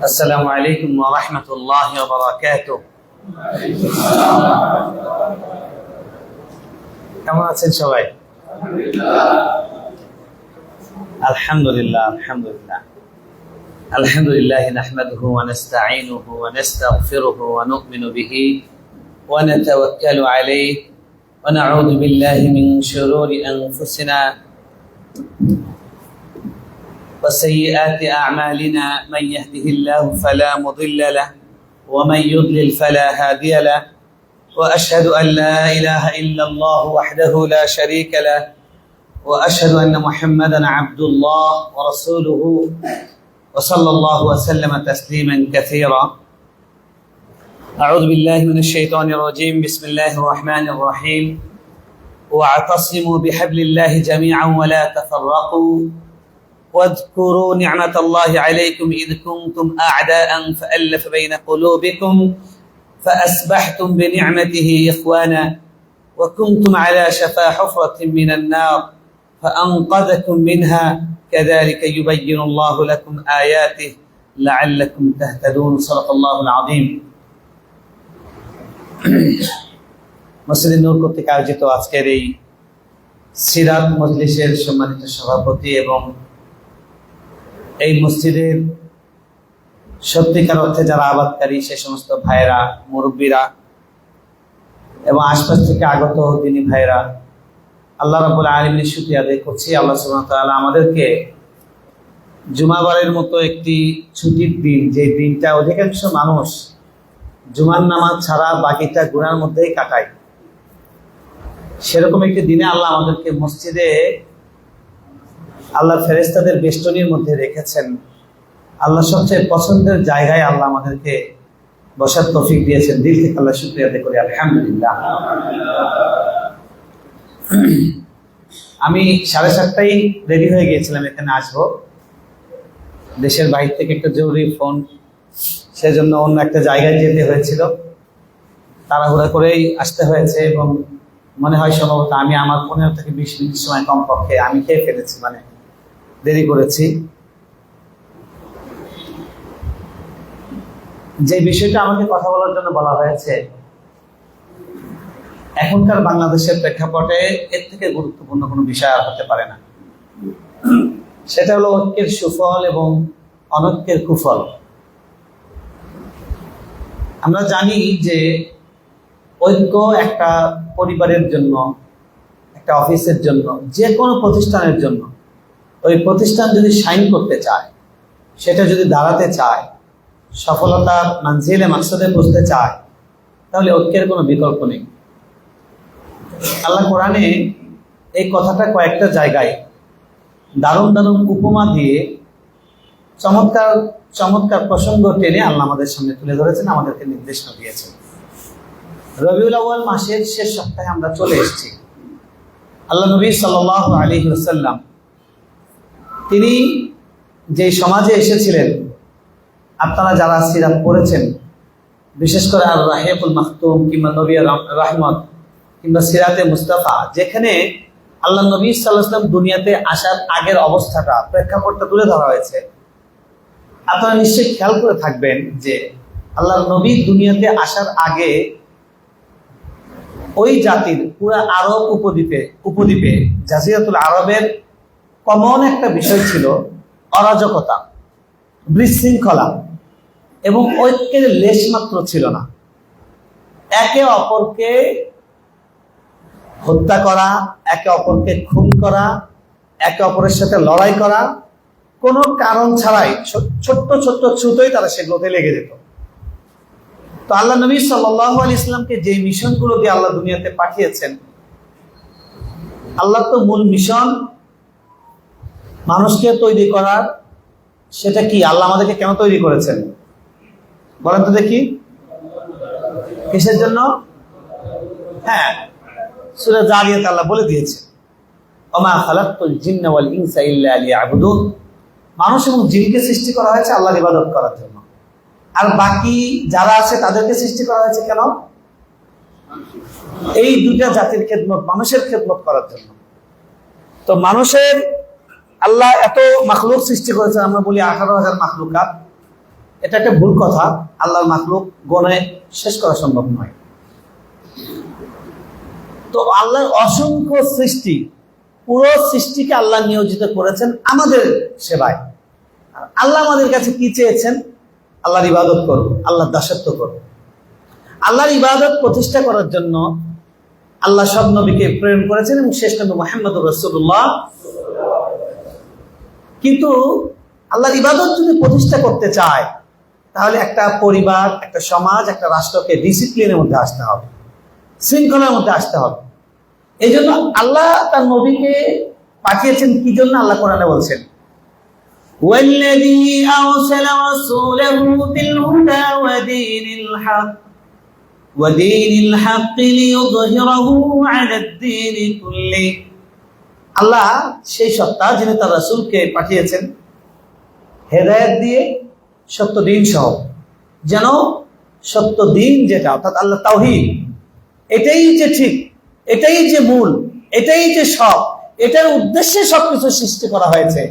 السلام عليكم ورحمة الله وبركاته. কেমন আছেন সবাই? আলহামদুলিল্লাহ আলহামদুলিল্লাহ আলহামদুলিল্লাহ نحمده ونستعينه ونستغفره ونؤمن به ونتوكل عليه ونعوذ بالله من شرور أنفسنا وسيئات أعمالنا من يهده الله فلا مضل له ومن يضلل فلا هادي له وأشهد أن لا إله إلا الله وحده لا شريك له وأشهد أن محمدا عبد الله ورسوله وصلى الله وسلم تسليما كثيرا. أعوذ بالله من الشيطان الرجيم. بسم الله الرحمن الرحيم. واعتصموا بحبل الله جميعا ولا تفرقوا واذكروا نعمة الله عليكم إذ كنتم أعداء فألف بين قلوبكم فأصبحتم بنعمته إخوانا وكنتم على شفا حفرة من النار فأنقذكم منها كذلك يبين الله لكم آياته لعلكم تهتدون. صدق الله العظيم. মসজিদ নূর কর্তৃক আয়োজিত আজকের এই সিরাত মজলিসের সম্মানিত সভাপতি এবং এই মসজিদের সত্যিকার অর্থে যারা আবাদকারী সে সমস্ত ভাইয়েরা, মুরব্বীরা এবং আশপাশ থেকে আগত দিনী ভাইয়েরা, আল্লাহ রাব্বুল আলামিনের শুকরিয়া আদায় করছি। আল্লাহ সুবহানাহু ওয়া তাআলা আমাদেরকে জুমাবারের মতো একটি ছুটির দিন, যে দিনটা অধিকাংশ মানুষ জুমার নামাজ ছাড়া বাকিটা গুনার মধ্যেই কাটায়, সেরকম একটি দিনে আল্লাহ আমাদেরকে মসজিদে আল্লাহর ফেরেশতাদের বেষ্টনীর মধ্যে রেখেছেন। আল্লাহ সবচেয়ে পছন্দের জায়গায় আল্লাহ আমাদেরকে বসার তৌফিক দিয়েছেন। দিল থেকে আল্লাহ শুকরিয়া আদায় করি, আলহামদুলিল্লাহ। আমি 7:30টায় রেডি হয়ে গিয়েছিলাম এখানে আসবো। দেশের বাইরে থেকে একটা জরুরি ফোন, সেজন্য অন্য একটা জায়গায় যেতে হয়েছিল, তাড়াহুড়া করেই আসতে হয়েছে এবং মনে হয় সম্ভবত আমি আমার 15 থেকে 20 মিনিট সময় কমপক্ষে আমি খেয়ে ফেলেছি, মানে দেরি করেছি। যে বিষয়টা আমাকে কথা বলার জন্য বলা হয়েছে, এখনকার বাংলাদেশের প্রেক্ষাপটে এর থেকে গুরুত্বপূর্ণ কোনো বিষয় আর হতে পারে না। সেটা হলো ঐক্যের সুফল এবং অনৈক্যের কুফল। আমরা জানি যে ঐক্য একটা পরিবারের জন্য, একটা অফিসের জন্য, যে কোনো প্রতিষ্ঠানের জন্য, ওই প্রতিষ্ঠান যদি শাইন করতে চায়, সেটা যদি দাঁড়াতে চায়, সফলতার মানজিলে মাকসাদে পৌঁছতে চায়, তাহলে ঐক্যের কোনো বিকল্প নেই। আল্লাহ কোরআনে এই কথাটা কয়েকটা জায়গায় দারুণ দারুণ উপমা দিয়ে চমৎকার চমৎকার প্রসঙ্গ টেনে আল্লাহ আমাদের সামনে তুলে ধরেছেন, আমাদেরকে নির্দেশনা দিয়েছেন। রবিউল আউয়াল মাসের শেষ সপ্তাহে আমরা চলে এসেছি। আল্লাহ নবী সাল্লাল্লাহু আলাইহি ওয়াসাল্লাম তিনি যে সমাজে এসেছিলেন, আপনারা যারা সিরাত পড়েছেন, বিশেষ করে আর রাহিকুল মাখতুম কিংবা নবী রাহমত কিংবা সিরাতে মুস্তাফা, যেখানে আল্লাহ নবী সাল্লাল্লাহু আলাইহি ওয়াসাল্লাম দুনিয়াতে আসার আগের অবস্থাটা, প্রেক্ষাপটটা তুলে ধরা হয়েছে, আপনারা নিশ্চয়ই খেয়াল করে থাকবেন যে আল্লাহ নবী দুনিয়াতে আসার আগে ওই জাতির পুরো আরব উপদ্বীপে জাজিরাতুল আরবের কমন একটা বিষয় ছিল অরাজকতা, বিশৃঙ্খলা এবং ঐক্যের লেশ মাত্র ছিল না। একে অপরকে হত্যা করা, একে অপরকে খুন করা, একে অপরের সাথে লড়াই করা, কোনো কারণ ছাড়াই ছোট্ট ছোট্ট ছুতোই তারা সেগুলোতে লেগে যেত। তো আল্লাহ নবী সাল্লাল্লাহু আলাইহি ওয়াসাল্লামকে যে মিশনগুলো দিয়ে আল্লাহ দুনিয়াতে পাঠিয়েছেন, আল্লাহ তো মূল মিশন মানুষকে তৈরি করার। সেটা কি? আল্লাহ আমাদেরকে কেন তৈরি করেছেন বলেন তো দেখি? কিসের জন্য? হ্যাঁ, সূরা জারিয়াত আল্লাহ বলে দিয়েছে, ওমা খালাকতুল জিন্না ওয়াল ইনসা ইল্লা লিয়াবুদুন। মানুষ এবং জিনকে সৃষ্টি করা হয়েছে আল্লাহর ইবাদত করার জন্য, আর বাকি যারা আছে তাদেরকে সৃষ্টি করা হয়েছে কেন? এই দুটা জাতির খেদমত, মানুষের খেদমত করার জন্য। তো মানুষের আল্লাহ এত মাখলুক সৃষ্টি করেছেন, আমরা বলি 18,000 মাখলুকাত। এটা একটা ভুল কথা। আল্লাহর মাখলুক গণে শেষ করা সম্ভব নয়। তো আল্লাহর অসংখ্য সৃষ্টি, পুরো সৃষ্টিকে আল্লাহ নিয়োজিত করেছেন আমাদের সেবায়। আল্লাহ আমাদের কাছে কি চেয়েছেন? আল্লাহর ইবাদত করো, আল্লাহর দাসত্ব করো। আল্লাহর ইবাদত প্রতিষ্ঠা করার জন্য আল্লাহ সব নবীকে প্রেরণ করেছেন এবং শেষ নবী মুহাম্মদুর রাসূলুল্লাহ। কিন্তু আল্লাহর ইবাদত যদি প্রতিষ্ঠা করতে চায়, তাহলে একটা পরিবার, একটা সমাজ, একটা রাষ্ট্রকে ডিসিপ্লিনের মধ্যে আসতে হবে, শৃঙ্খলার মধ্যে আসতে হবে। এই জন্য আল্লাহ তার নবীকে পাঠিয়েছেন কি জন্য? আল্লাহ কোরআনে বলছেন, ওয়াল্লাযী আরসালা রাসূলাহু বিল হুদা ওয়া দীনিল হক লিইয়ুযহিরাহু আলাদ দীনি কুল্লি। আল্লাহ সেই সত্তা যিনি তার রাসূলকে পাঠিয়েছেন হেদায়েত দিয়ে, সত্য দিন সহ, যেন সত্য দিন যেটা অর্থাৎ আল্লাহ তাওহীদ, এটাই যে ঠিক, এটাই যে মূল, এটাই যে সব, এটার উদ্দেশ্যে সবকিছু সৃষ্টি করা হয়েছে।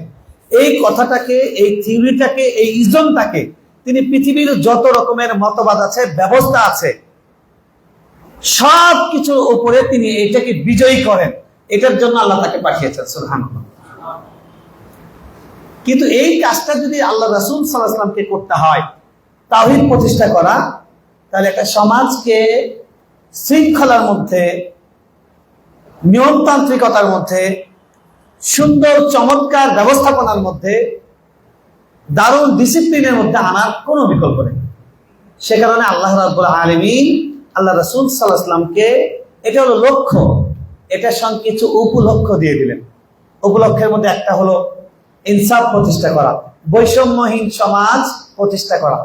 এই কথাটাকে, এই থিওরিটাকে, এই ইজমটাকে তিনি পৃথিবীর যত রকমের মতবাদ আছে, ব্যবস্থা আছে, সব কিছুর উপরে তিনি এটাকে বিজয়ী করেন। এটার জন্য আল্লাহ তাকে পাঠিয়েছেন, সুবহানাল্লাহ। কিন্তু এই কাজটা যদি আল্লাহ রাসূল সাল্লাল্লাহু আলাইহি ওয়াসাল্লামকে করতে হয়, তাওহীদ প্রতিষ্ঠা করা, তাহলে একটা সমাজকে শৃঙ্খলার মধ্যে, নিয়মতান্ত্রিকতার মধ্যে, সুন্দর চমৎকার ব্যবস্থাপনার মধ্যে, দারুণ ডিসিপ্লিনের মধ্যে আনার কোনো বিকল্প নেই। সে কারণে আল্লাহ রাব্বুল আলামিন আল্লাহ রাসূল সাল্লাল্লাহু আলাইহি ওয়াসাল্লামকে, এটা হলো লক্ষ্য, এটা কিছু উপলক্ষ্য দিয়ে দিলেন। উপলক্ষের মধ্যে একটা হলো ইনসাফ প্রতিষ্ঠা করা, বৈষম্যহীন সমাজ প্রতিষ্ঠা করা।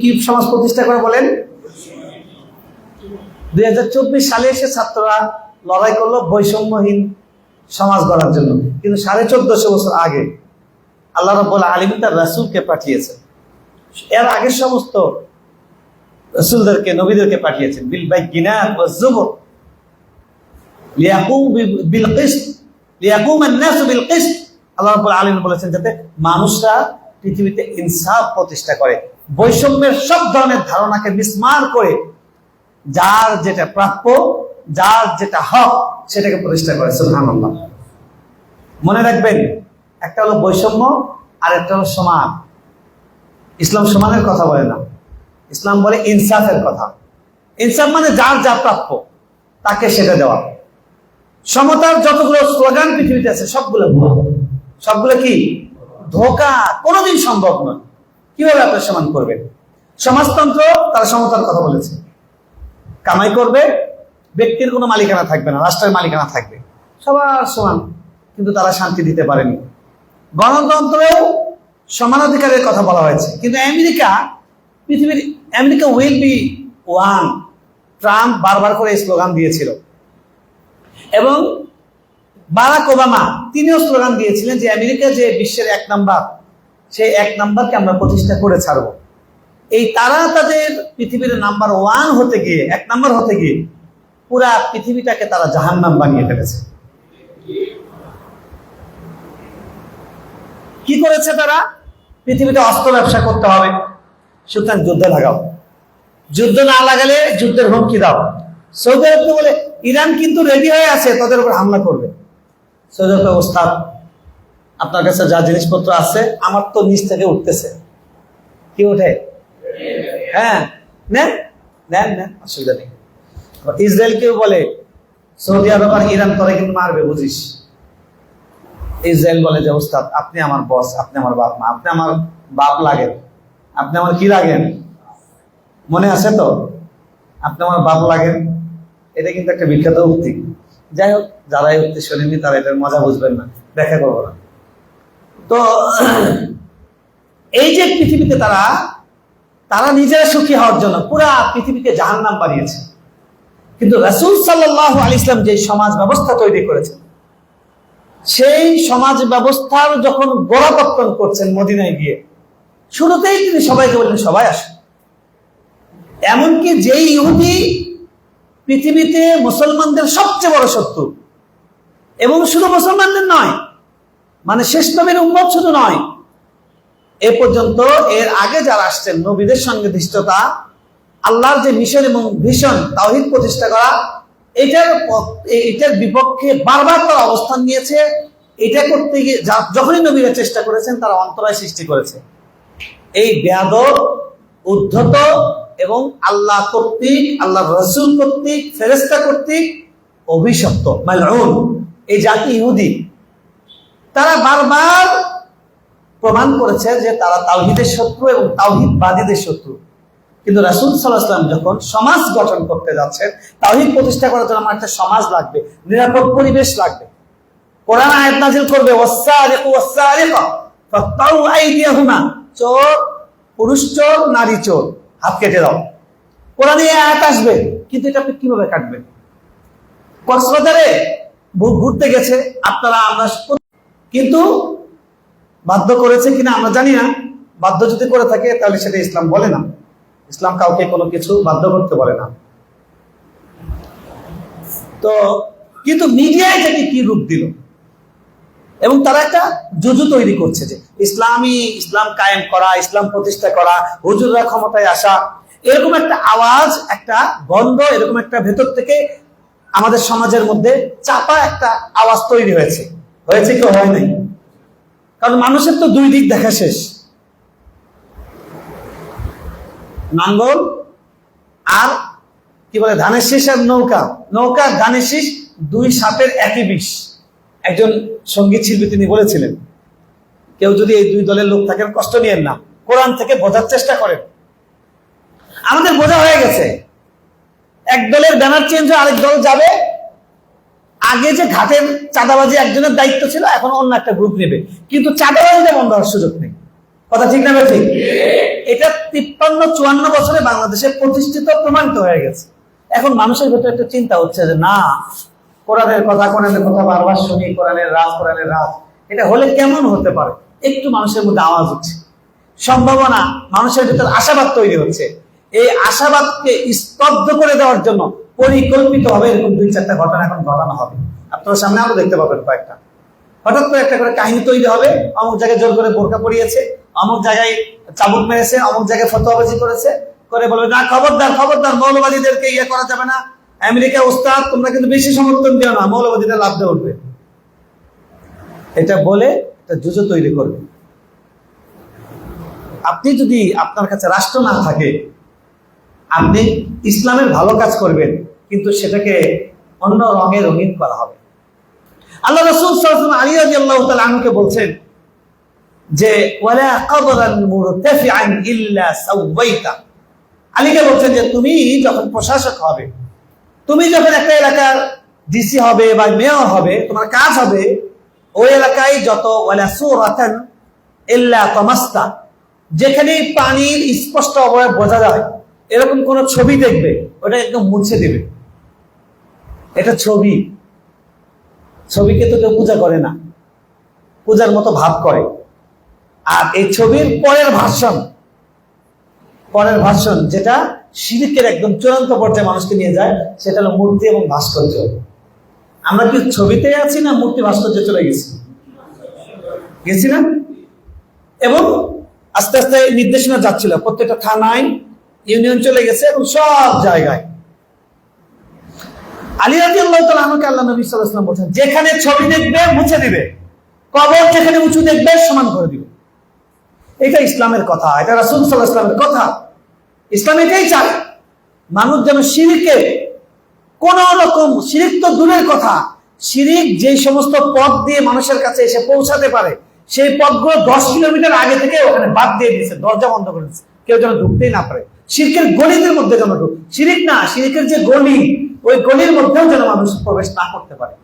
কি সমাজ প্রতিষ্ঠা করা বলেন? 2024 সালে এসে ছাত্ররা লড়াই করলো বৈষম্যহীন সমাজ গড়ার জন্য, কিন্তু 1450 বছর আগে আল্লাহ রাব্বুল আলামিন তার রাসূলকে পাঠিয়েছেন। এর আগে সমস্ত রাসূলদেরকে, নবীদেরকে পাঠিয়েছেন বিল বাইয়িনাত ওয়াজ যুবুর লিয়াকুম বিল কিসত লিয়াকুম আন-নাস বিল কিসত। আল্লাহ রাব্বুল আলামিন বলেছেন যাতে মানুষরা পৃথিবীতে ইনসাফ প্রতিষ্ঠা করে, বৈষম্যের সব ধরনের ধারণাকে মিসমার করে যার যেটা প্রাপ্য, যার যেটা হক, সেটাকে প্রতিষ্ঠা করে। সুবহানাল্লাহ। মনে রাখবেন, একটা হলো বৈষম্য আর একটা হলো সমান। ইসলাম সমানের কথা বলে না, ইসলাম বলে ইনসাফের কথা। ইনসাফ মানে যার যা প্রাপ্য তাকে সেটা দেওয়া। সমতার যতগুলো স্লোগান পৃথিবীতে আছে সবগুলো ভুল, সবগুলো কি ধোঁকা, কোনোদিন সম্ভব নয়। কিভাবে আপনার সমান করবেন? সমাজতন্ত্র, তারা সমতার কথা বলেছে, কামাই করবে, ব্যক্তির কোনো মালিকানা থাকবে না, রাষ্ট্রের মালিকানা থাকবে, সবার সমান, কিন্তু তারা শান্তি দিতে পারেনি। গণতন্ত্রেও সমানাধিকারের কথা বলা হয়েছে, কিন্তু America will be one, Trump বারবার করে স্লোগান দিয়েছিল, এবং বারাক ওবামা তিনিও স্লোগান দিয়েছিলেন যে আমেরিকা যে বিশ্বের 1 নাম্বার, সেই 1 নাম্বারকে আমরা প্রতিষ্ঠা করে ছাড়বো। এই তারা তাদের পৃথিবীর নাম্বার 1 হতে গিয়ে, 1 নাম্বার হতে গিয়ে পুরা পৃথিবীটাকে তারা জাহান্নাম বানিয়ে ফেলেছে। কি করেছে তারা? পৃথিবীতে অস্ত্র ব্যবসা করতে হবে, সুতরাং যুদ্ধে লাগাও, যুদ্ধ না লাগালে যুদ্ধের হুমকি দাও। সৌদি আরব বলে ইরান কিন্তু রেডি হয়ে আছে তাদের উপর হামলা করবে। সৌদি আরব অবস্থা, আপনার কাছে যা জিনিসপত্র আছে আমার তো নিচ থেকে উঠতেছে। কি ওঠে? হ্যাঁ, নেন নেন নেন, অসুবিধা নেই। ইসরায়েলকেও বলে সৌদি আরব আর ইরান তোরা কিন্তু মারবে, বুঝিস। ইসরায়েল বলে যে ওস্তাদ আপনি আমার বস, আপনি আমার বাপ মা, আপনি আমার বাপ লাগেন, আপনি আমার কি লাগেন, মনে আছে তো? আপনি আমার বাপ লাগেন, এটা কিন্তু একটা বিখ্যাত উক্তি। যাই হোক, যারা এই উক্তি শোনেননি তারা এটার মজা বুঝবেন না, ব্যাখ্যা করবো না। তো এই যে পৃথিবীতে তারা নিজেরা সুখী হওয়ার জন্য পুরা পৃথিবীকে জাহান্নাম বানিয়েছে। কিন্তু রাসূল সাল্লাল্লাহু আলাইহি ওয়াসাল্লাম যে সমাজ ব্যবস্থা তৈরি করেছেন, সেই সমাজ ব্যবস্থার যখন গোড়াপত্তন করছেন মদিনায় গিয়ে, শুরুতেই তিনি সবাইকে বললেন সবাই আসুন। এমনকি যেই ইহুদি পৃথিবীতে মুসলমানদের সবচেয়ে বড় শত্রু, এবং শুধু মুসলমানদের নয়, মানে শেষ নবীর উম্মত শুধু নয়, এ পর্যন্ত এর আগে যারা আসছেন নবীদের সঙ্গে ধৃষ্টতা, আল্লাহর যে মিশন এবং ভিশন তাওহীদ প্রতিষ্ঠা করা, এটার বিপক্ষে বারবার তারা অবস্থান নিয়েছে। এটা করতে গিয়ে যখনই নবীরা চেষ্টা করেছেন তারা অন্তরায় সৃষ্টি করেছে। এই বেয়াদব, উদ্ধত এবং আল্লাহ কর্তৃক, আল্লাহ রসুল কর্তৃক, ফেরেশতা কর্তৃক অভিশপ্ত মালউন এই জাতি ইহুদি, তারা বারবার প্রমাণ করেছে যে তারা তাওহীদের শত্রু এবং তাওহীদবাদীদের শত্রু। কিন্তু রাসূল সাল্লাল্লাহু আলাইহি ওয়াসাল্লাম যখন সমাজ গঠন করতে যাচ্ছেন, তাওহীদ প্রতিষ্ঠা করার জন্য আমার একটা সমাজ লাগবে, নিরাপদ পরিবেশ লাগবে। কোরআন আয়াত নাযিল করবে, ওয়াস-সারিকু ওয়াস-সারিকা ফাকতাউ আইদিয়াহুমা, চোর, পুরুষ চোর, নারী চোর, হাত কেটে দাও। কোরআনে আয়াত আসবে, কিন্তু এটা আপনি কিভাবে কাটবেন? কক্সবাজারে ঘুরতে গেছে আপনারা, আমরা কিন্তু বাধ্য করেছে কিনা আমরা জানি না। বাধ্য যদি করে থাকে তাহলে সেটা ইসলাম বলে না। ইসলাম কাউকে কোনো কিছু বাধ্য করতে বলে না। তো কিন্তু মিডিয়া এটাকে কি রূপ দিল, এবং তারা একটা জুজু তৈরি করছে যে ইসলাম কায়েম করা, ইসলাম প্রতিষ্ঠা করা, হুজুররা ক্ষমতায় আসা, এরকম একটা আওয়াজ, একটা গন্ধ, এরকম একটা ভেতর থেকে আমাদের সমাজের মধ্যে চাপা একটা আওয়াজ তৈরি হয়েছে। হয়েছে কি হয় নাই? কারণ মানুষের তো দুই দিক দেখা শেষ, নাঙ্গল আর কি বলে ধানের শীষ আর নৌকা ধানের শীষ, দুই সাপের একই বিষ। একজন সঙ্গীত শিল্পী তিনি বলেছিলেন, কেউ যদি এই দুই দলের লোক থাকেন কষ্ট নিয়েন না, কোরআন থেকে বোঝার চেষ্টা করেন। আমাদের বোঝা হয়ে গেছে, এক দলের ব্যানার চেঞ্জ হয়ে আরেক দল যাবে। আগে যে ঘাটের চাঁদাবাজি একজনের দায়িত্ব ছিল, এখন অন্য একটা গ্রুপ নেবে, কিন্তু চাঁদাবাজিটা বন্ধ হওয়ার সুযোগ নেই। কথা ঠিক না ঠিক? এটা 53-54 বছরে বাংলাদেশে প্রতিষ্ঠিত, প্রমাণিত হয়ে গেছে। এখন মানুষের ভেতরে একটা চিন্তা হচ্ছে যে না, কোরআনের কথা বারবার শুনি, কোরআনের রাজ, এটা হলে কেমন হতে পারে? একটু মানুষের মধ্যে আওয়াজ হচ্ছে, সম্ভাবনা, মানুষের ভেতর আশাবাদ তৈরি হচ্ছে। এই আশাবাদকে স্তব্ধ করে দেওয়ার জন্য পরিকল্পিত হবে এরকম 2-4টা ঘটনা এখন ঘটানো হবে। আপনার সামনে আরো দেখতে পাবেন কয়েকটা। হঠাৎ করে একটা করে কাহিনী তৈরি হবে, অমুক জায়গায় জোর করে বোরকা পরিয়েছে, অমুক জায়গায় চাবুক মেরেছে, অমুক জায়গায় ফতোয়াবাজি করেছে, করে বলবে না খবরদার মৌলবাদীদেরকে ইয়ে করা যাবে না, আমেরিকা ওস্তাদ তোমরা কিন্তু বেশি সমর্থন দিও না, মৌলবাদীরা লাভ দিয়ে উঠবে। এটা বলে একটা জুজু তৈরি করবে। আপনি যদি আপনার কাছে রাষ্ট্র না থাকে, আপনি ইসলামের ভালো কাজ করবেন, কিন্তু সেটাকে অন্য রঙে রঙিন করা হবে। আল্লাহ রাসূল সাল্লাল্লাহু আলাইহি ওয়াসাল্লাম আলী রাদিয়াল্লাহু তাআলা আনহুকে বলছেন যে ওয়ালা কবরান মুরতাফিআন ইল্লা সাওয়াইতা। আলীকে বলছেন যে তুমি যখন প্রশাসক হবে, তুমি যখন একটা এলাকার ডিসি হবে বা মেয়র হবে, তোমার কাজ হবে ওই এলাকায় যত ওয়ালা সুরাতান ইল্লা তামাসতা, যেখানে পানির স্পষ্ট অবয়ব বোঝা যায় এরকম কোন ছবি দেখবে, ওটা একদম মুছে দেবে। এটা ছবিকে তো কেউ পূজা করে না, পূজার মতো ভাব করে। আর এই ছবির পরের ভার্সন যেটা শিরকের একদম চূড়ান্ত পর্যায়ে মানুষকে নিয়ে যায়, সেটা হলো মূর্তি এবং ভাস্কর্য। আমরা কি ছবিতে আছি না মূর্তি ভাস্কর্য চলে গেছি না? এবং আস্তে আস্তে নির্দেশনা যাচ্ছিল, প্রত্যেকটা থানায়, ইউনিয়ন চলে গেছে এবং সব জায়গায়। আলী রাদিয়াল্লাহু তাআলা আনহুকে আল্লাহ নবী সাল্লাল্লাহু আলাইহি ওয়াসাল্লাম বলেছেন, যেখানে ছবি দেখবে মুছে দিবে, কবর যেখানে উঁচু দেখবে সমান করে দিবে। এটা ইসলামের কথা, এটা রাসূল সাল্লাল্লাহু আলাইহি ওয়াসাল্লামের কথা। ইসলাম এটাই চায়, মানুষ যেন শিরকে কোন রকম, শিরিক তো দূরের কথা, শিরিক যে সমস্ত পথ দিয়ে মানুষের কাছে এসে পৌঁছাতে পারে, সেই পথগুলো 10 কিলোমিটার আগে থেকে ওখানে বাদ দিয়ে দিয়েছে, দরজা বন্ধ করে দিয়েছে, কেউ যেন ঢুকতেই না পারে। শিরকের গলিদের মধ্যে যেন শিরিক না, শিরিকের যে গলি, ওই গলির মধ্যেও যেন মানুষ প্রবেশ না করতে পারে।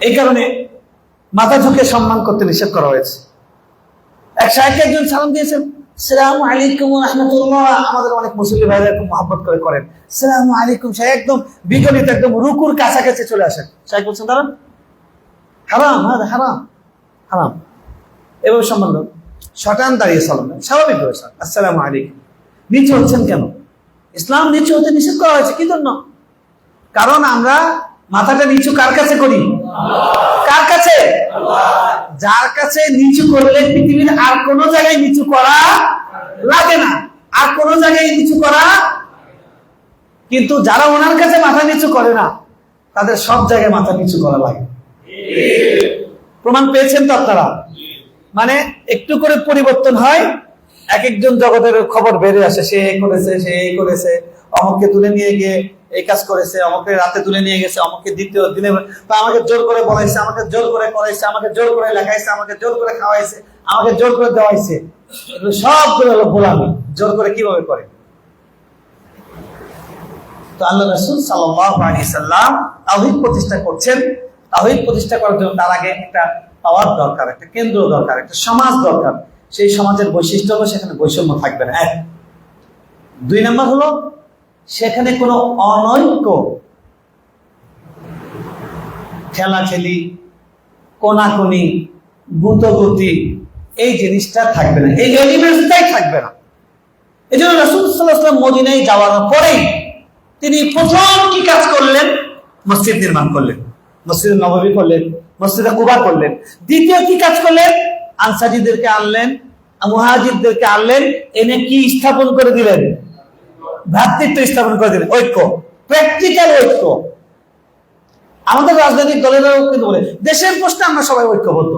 এই কারণে মাথা ঝুঁকে সম্মান করতে নিষেধ করা হয়েছে। এক শাইখকে একজন সালাম দিয়েছেন, আসসালামু আলাইকুম ওয়া রাহমাতুল্লাহ। আমাদের অনেক মুসলিম ভাইরা খুব মহব্বত করেন, আসসালামু আলাইকুম। শাইখ একদম বিগলিত, একদম রুকুর কাছাকাছি চলে আসেন। শাইখ বলছেন দাঁড়ান, হারাম, হারাম। এভাবে সম্মান শটান দাঁড়িয়ে সালাম দেন, স্বাভাবিক ভাবে আসসালামু আলাইকুম। নিচে হচ্ছেন কেন? ইসলাম নিচে হতে নিষেধ করা হয়েছে, কি জন্য? কারণ আমরা মাথাটা নিচু কার কাছে করি? কার কাছে? যার কাছে নিচু করলে পৃথিবীর আর কোন জায়গায় নিচু করা লাগে না, আর কোন জায়গায় নিচু করা। কিন্তু যারা ওনার কাছে মাথা নিচু করে না, তাদের সব জায়গায় মাথা নিচু করা লাগে। প্রমাণ পেয়েছেন তো আপনারা? মানে একটু করে পরিবর্তন হয়, এক একজন জগতের খবর বেড়ে আসে, সে এই করেছে, সে এই করেছে, অমুককে তুলে নিয়ে গিয়ে এই কাজ করেছে, অমুককে রাতে তুলে নিয়ে গেছে, অমুককে দ্বিতীয় দিনে আমাকে জোর করে বলাইছে, আমাকে জোর করে করাইছে, আমাকে জোর করে লেখাইছে, আমাকে জোর করে খাওয়াইছে, আমাকে জোর করে দেওয়াইছে। এগুলো সবগুলো হলো গোলামি। জোর করে কিভাবে করে? তো আল্লাহ রাসূল সাল্লাল্লাহু আলাইহি সাল্লাম তাওহীদ প্রতিষ্ঠা করছেন। তাওহীদ প্রতিষ্ঠা করার জন্য তার আগে একটা পাওয়ার দরকার, একটা কেন্দ্র দরকার, একটা সমাজ দরকার। সেই সমাজের বৈশিষ্ট্য হলো সেখানে বৈষম্য থাকবে না, এক। 2 নম্বর হলো সেখানে কোনো অনৈক্য, খেলাখেলি, কোনাকুনি, গুতগুতি, এই জিনিসটা থাকবে না, এই এলিমেন্টসটাই থাকবে না। এই জন্য রাসূল সাল্লাল্লাহু আলাইহি ওয়াসাল্লাম মদিনায় যাওয়ার পরেই তিনি প্রথম কি কাজ করলেন? মসজিদ নির্মাণ করলেন, মসজিদে নববী করলেন, মসজিদে কুবা করলেন। দ্বিতীয় কি কাজ করলেন? আনসারীদেরকে আনলেন, মুহাজিরদেরকে আনলেন, এনে কি স্থাপন করে দিলেন? ভ্রাতৃত্ব স্থাপন করে দিলেন, ঐক্য, প্র্যাকটিক্যাল ঐক্য। আমাদের রাজনৈতিক দলেরাও কিন্তু বলে দেশের প্রশ্নে আমরা সবাই ঐক্যবদ্ধ,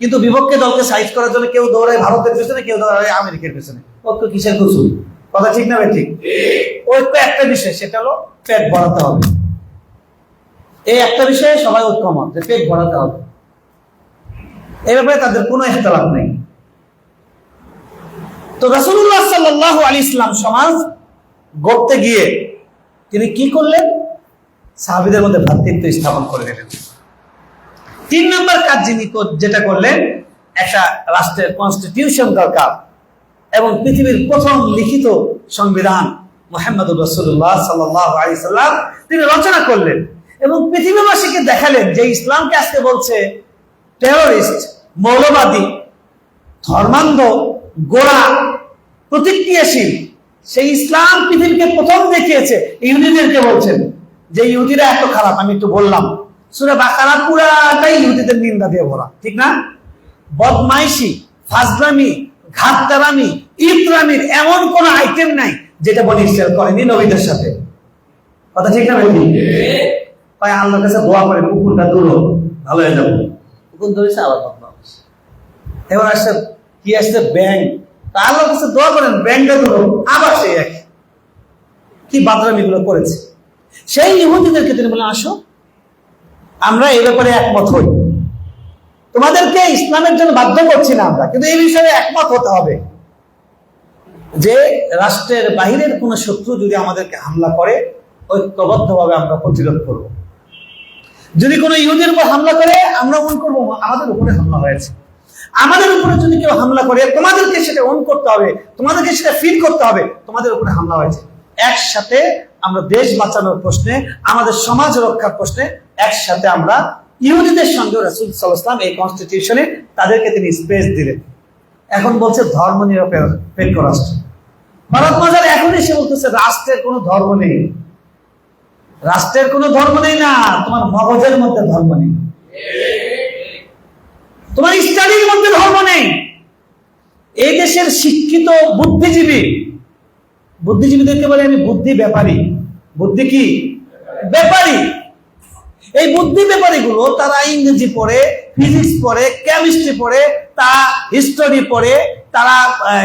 কিন্তু বিপক্ষে দলকে সাইজ করার জন্য কেউ দৌড়ায় ভারতের পেছনে, কেউ দৌড়ায় আমেরিকার পেছনে। ঐক্য কিসের কুসুল? কথা ঠিক না? ঠিক। ঐক্য একটা বিষয়, সেটা হলো পেট ভরাতে হবে। এই একটা বিষয়ে সবাই ঐক্যমত যে পেট ভরাতে হবে, এই ব্যাপারে তাদের কোনো ইখতিলাফ নেই। তো রাসূলুল্লাহ সাল্লাল্লাহু আলাইহি ওয়াসাল্লাম সমাজ গড়তে গিয়ে তিনি কি করলেন? সাহাবীদের মধ্যে ভ্রাতৃত্ব স্থাপন করে দিলেন। 3 নম্বর কাজ যিনি যেটা করলেন, একটা রাষ্ট্রের কনস্টিটিউশন দরকার, এবং পৃথিবীর প্রথম লিখিত সংবিধান মুহাম্মদুর রাসূলুল্লাহ সাল্লাল্লাহু আলাইহি ওয়াসাল্লাম তিনি রচনা করলেন এবং পৃথিবীবাসীকে দেখালেন যে ইসলামকে আজকে বলছে টেররিস্ট, মৌলবাদী, ধর্মান্ধ, গোড়া, প্রতিক্রিয়াশীল, সেই ইসলাম পৃথিবীকে প্রথম দেখিয়েছে। ইহুদিদেরকে বলছেন যে ইহুদিরা এত খারাপ। আমি একটু বললাম, সূরা বাকারা পুরাটাই ইহুদিদের নিন্দা দিয়ে ভরা, ঠিক না? বদমাইশি, ফাজলামি, ঘাটতারামি, ইতরামির এমন কোন আইটেম নাই যেটা বনি ইসরাইল করেনি নবীদের সাথে। কথা ঠিক না? ভাই আল্লাহর কাছে দোয়া করে কুকুরটা দূর হোক, ভালো হয়ে যাবো। কুকুর ধরেছে আবার বদমাইশ। এবার আসছে কি আসছে? ব্যাং। আল্লাহর কাছে দোয়া করেন ব্যাংটা দূর হোক, আবার সেই এক কি বাদরামি গুলো করেছে। সেই ইহুদিদেরকে তিনি বলেন, আসো আমরা এই ব্যাপারে একমত হই, তোমাদেরকে ইসলামের জন্য বাধ্য করছি না আমরা, কিন্তু এই বিষয়ে একমত হতে হবে যে রাষ্ট্রের বাহিরের কোন শত্রু যদি আমাদেরকে হামলা করে, ঐক্যবদ্ধভাবে আমরা প্রতিরোধ করব। যদি কোনো ইহুদির উপর হামলা করে, আমরা মনে করবো আমাদের উপরে হামলা হয়েছে। আমাদের উপরে যদি কেউ হামলা করে, তোমাদেরকে সেটা অন করতে হবে, তোমাদেরকে সেটা ফিল করতে হবে তোমাদের উপরে হামলা হয়েছে। একসাথে আমরা দেশ বাঁচানোর প্রশ্নে, আমাদের সমাজ রক্ষার প্রশ্নে একসাথে আমরা ইহুদিদের সঙ্গে রাসূল সাল্লাল্লাহু আলাইহি ওয়াসাল্লাম এই কনস্টিটিউশনে তাদেরকে তিনি স্পেস দিলেন। এখন বলছে ধর্ম নিরপেক্ষ রাষ্ট্র। ভারত মাজার এখন এসে বলতেছে রাষ্ট্রের কোনো ধর্ম নেই। রাষ্ট্রের কোনো ধর্ম নেই না, তোমার মগজের মধ্যে ধর্ম নেই, তোমার স্টাডির মধ্যে ধর্ম নেই। এই দেশের শিক্ষিত বুদ্ধিজীবীদেরকে বলে আমি বুদ্ধি ব্যাপারী। বুদ্ধি কি? ব্যাপারী। এই বুদ্ধি ব্যাপারী গুলো তারা ইংরেজি পড়ে, ফিজিক্স পড়ে, কেমিস্ট্রি পড়ে, তারা হিস্টোরি পড়ে, তারা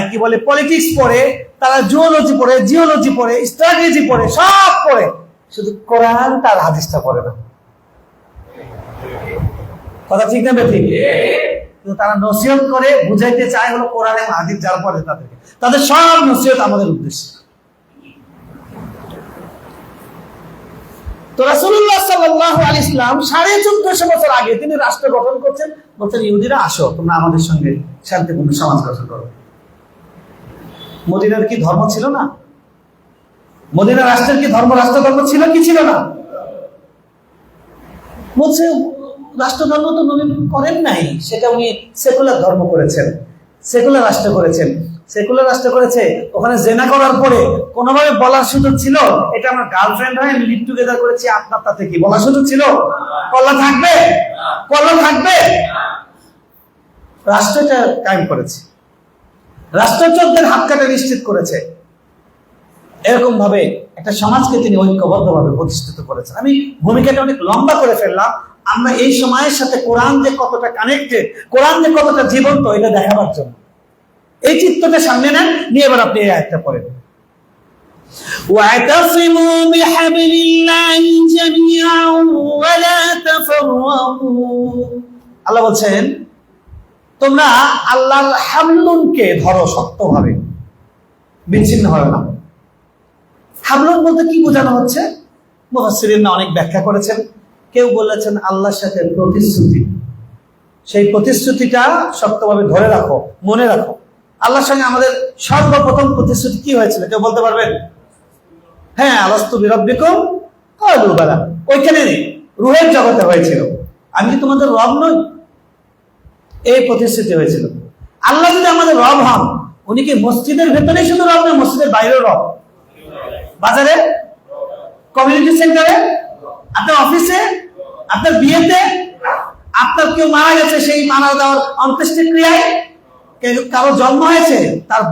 কি বলে পলিটিক্স পড়ে, তারা জুওলজি পড়ে, জিওলজি পড়ে, স্ট্র্যাটেজি পড়ে, সব পড়ে, শুধু কোরআন তার হাদিসটা পড়ে না। কথা ঠিক না বেঠিক? কিন্তু তারা নসিহত করে বুঝাইতে চায় হলো কোরআন এবং হাদিস যার পড়ে তাদেরকে, তাদের সব নসিহত আমাদের উদ্দেশ্য। তো রাসূলুল্লাহ সাল্লাল্লাহু আলাইহি ওয়াসাল্লাম 1450 বছর আগে তিনি রাষ্ট্র গঠন করছেন, বলছেন ইহুদিরা আসো তোমরা আমাদের সঙ্গে শান্তিপূর্ণ সমাজ গঠন করো। মদিনার কি ধর্ম ছিল না? মদিনা রাষ্ট্রের কি রাষ্ট্র ধর্ম ছিল কি ছিল না? বলছে রাষ্ট্র ধর্ম তো নবী করেন নাই, সেটা উনি সেকুলার ধর্ম করেছেন, সেকুলার রাষ্ট্র করেছেন। সেকুলার রাষ্ট্র করেছে, ওখানে জেনা করার পরে কোনোভাবে বলার সুযোগ ছিল এটা আমার গার্লফ্রেন্ড হয়, আমি লিভ টুগেদার করেছি, আপনার তাতে কি বলার সুযোগ ছিল? কল্লা থাকবে? কল্লা থাকবে? রাষ্ট্রটা কায়েম করেছে, রাষ্ট্রচকদের হাত কাটা নিশ্চিত করেছে। এরকম ভাবে একটা সমাজকে তিনি ঐক্যবদ্ধ ভাবে প্রতিষ্ঠিত করেছেন। আমি ভূমিকাটা অনেক লম্বা করে ফেললাম। আমরা এই সময়ের সাথে কোরআন যে কতটা কানেক্টেড, কোরআন যে কতটা জীবন্ত, এটা দেখাবার জন্য এই চিত্রটা সামনে নেন, নিয়ে এবার আপনি এই আয়াতটা পড়েন। ওয়াতাসিমু বিহাবলিল্লাহি জামিআন ওয়া লা তাফাররাকু। আল্লাহ বলছেন তোমরা আল্লাহর হাবলুনকে ধরো শক্তভাবে, বিচ্ছিন্ন হবে না। হাবলুন বলতে কি বোঝানো হচ্ছে? মুফাসসিরিনরা অনেক ব্যাখ্যা করেছেন। কেউ বলেছেন আল্লাহর সাথে প্রতিশ্রুতি, সেই প্রতিশ্রুতিটা শক্তভাবে ধরে রাখো, মনে রাখো। আল্লাহর সঙ্গে আমাদের সর্বপ্রথম প্রতিশ্রুতি কি হয়েছিল কেউ বলতে পারবেন? হ্যাঁ, আলাস্তু বিরাব্বিকুম ক্বালু বালা। ওইখানে রূহের জগতে হয়েছিল, আমি কি তোমাদের রব নই? এই প্রতিশ্রুতি হয়েছিল। আল্লাহ যদি আমাদের রব হন, উনি কি মসজিদের ভেতরেই শুধু রব না, মসজিদের বাইরেও রব? বাজারে, কমিউনিটি সেন্টারে, আপনার অফিসে, আপনার বিয়েতে, আপনার কেউ মারা গেছে সেই মারা যাওয়ার অন্ত্যেষ্টিক্রিয়ায়, কারো জন্ম হয়েছে তার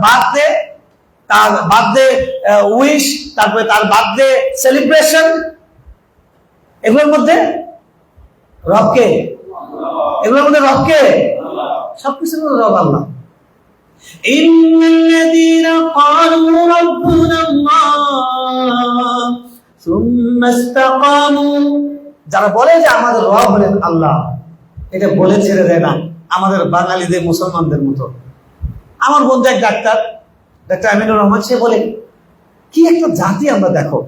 বার্থডে উইশ, তারপরে তার বার্থডে সেলিব্রেশন, এগুলোর মধ্যে রবকে, এগুলোর মধ্যে রবকে, সবকিছুর মধ্যে রব আল্লাহ। ইন্নাল্লাযীনা ক্বালু রাব্বুনা আল্লাহ সুম্মা ইসতাকামু, যারা বলে যে আমাদের রব হলেন আল্লাহ, এটা বলে ছেড়ে দেয় না আমাদের বাঙালিদের, মুসলমানদের মতো। আমার বন্ধু এক ডাক্তার আমিনুর রহমান, সে বলে কি একটা জাতি আমরা, দেখো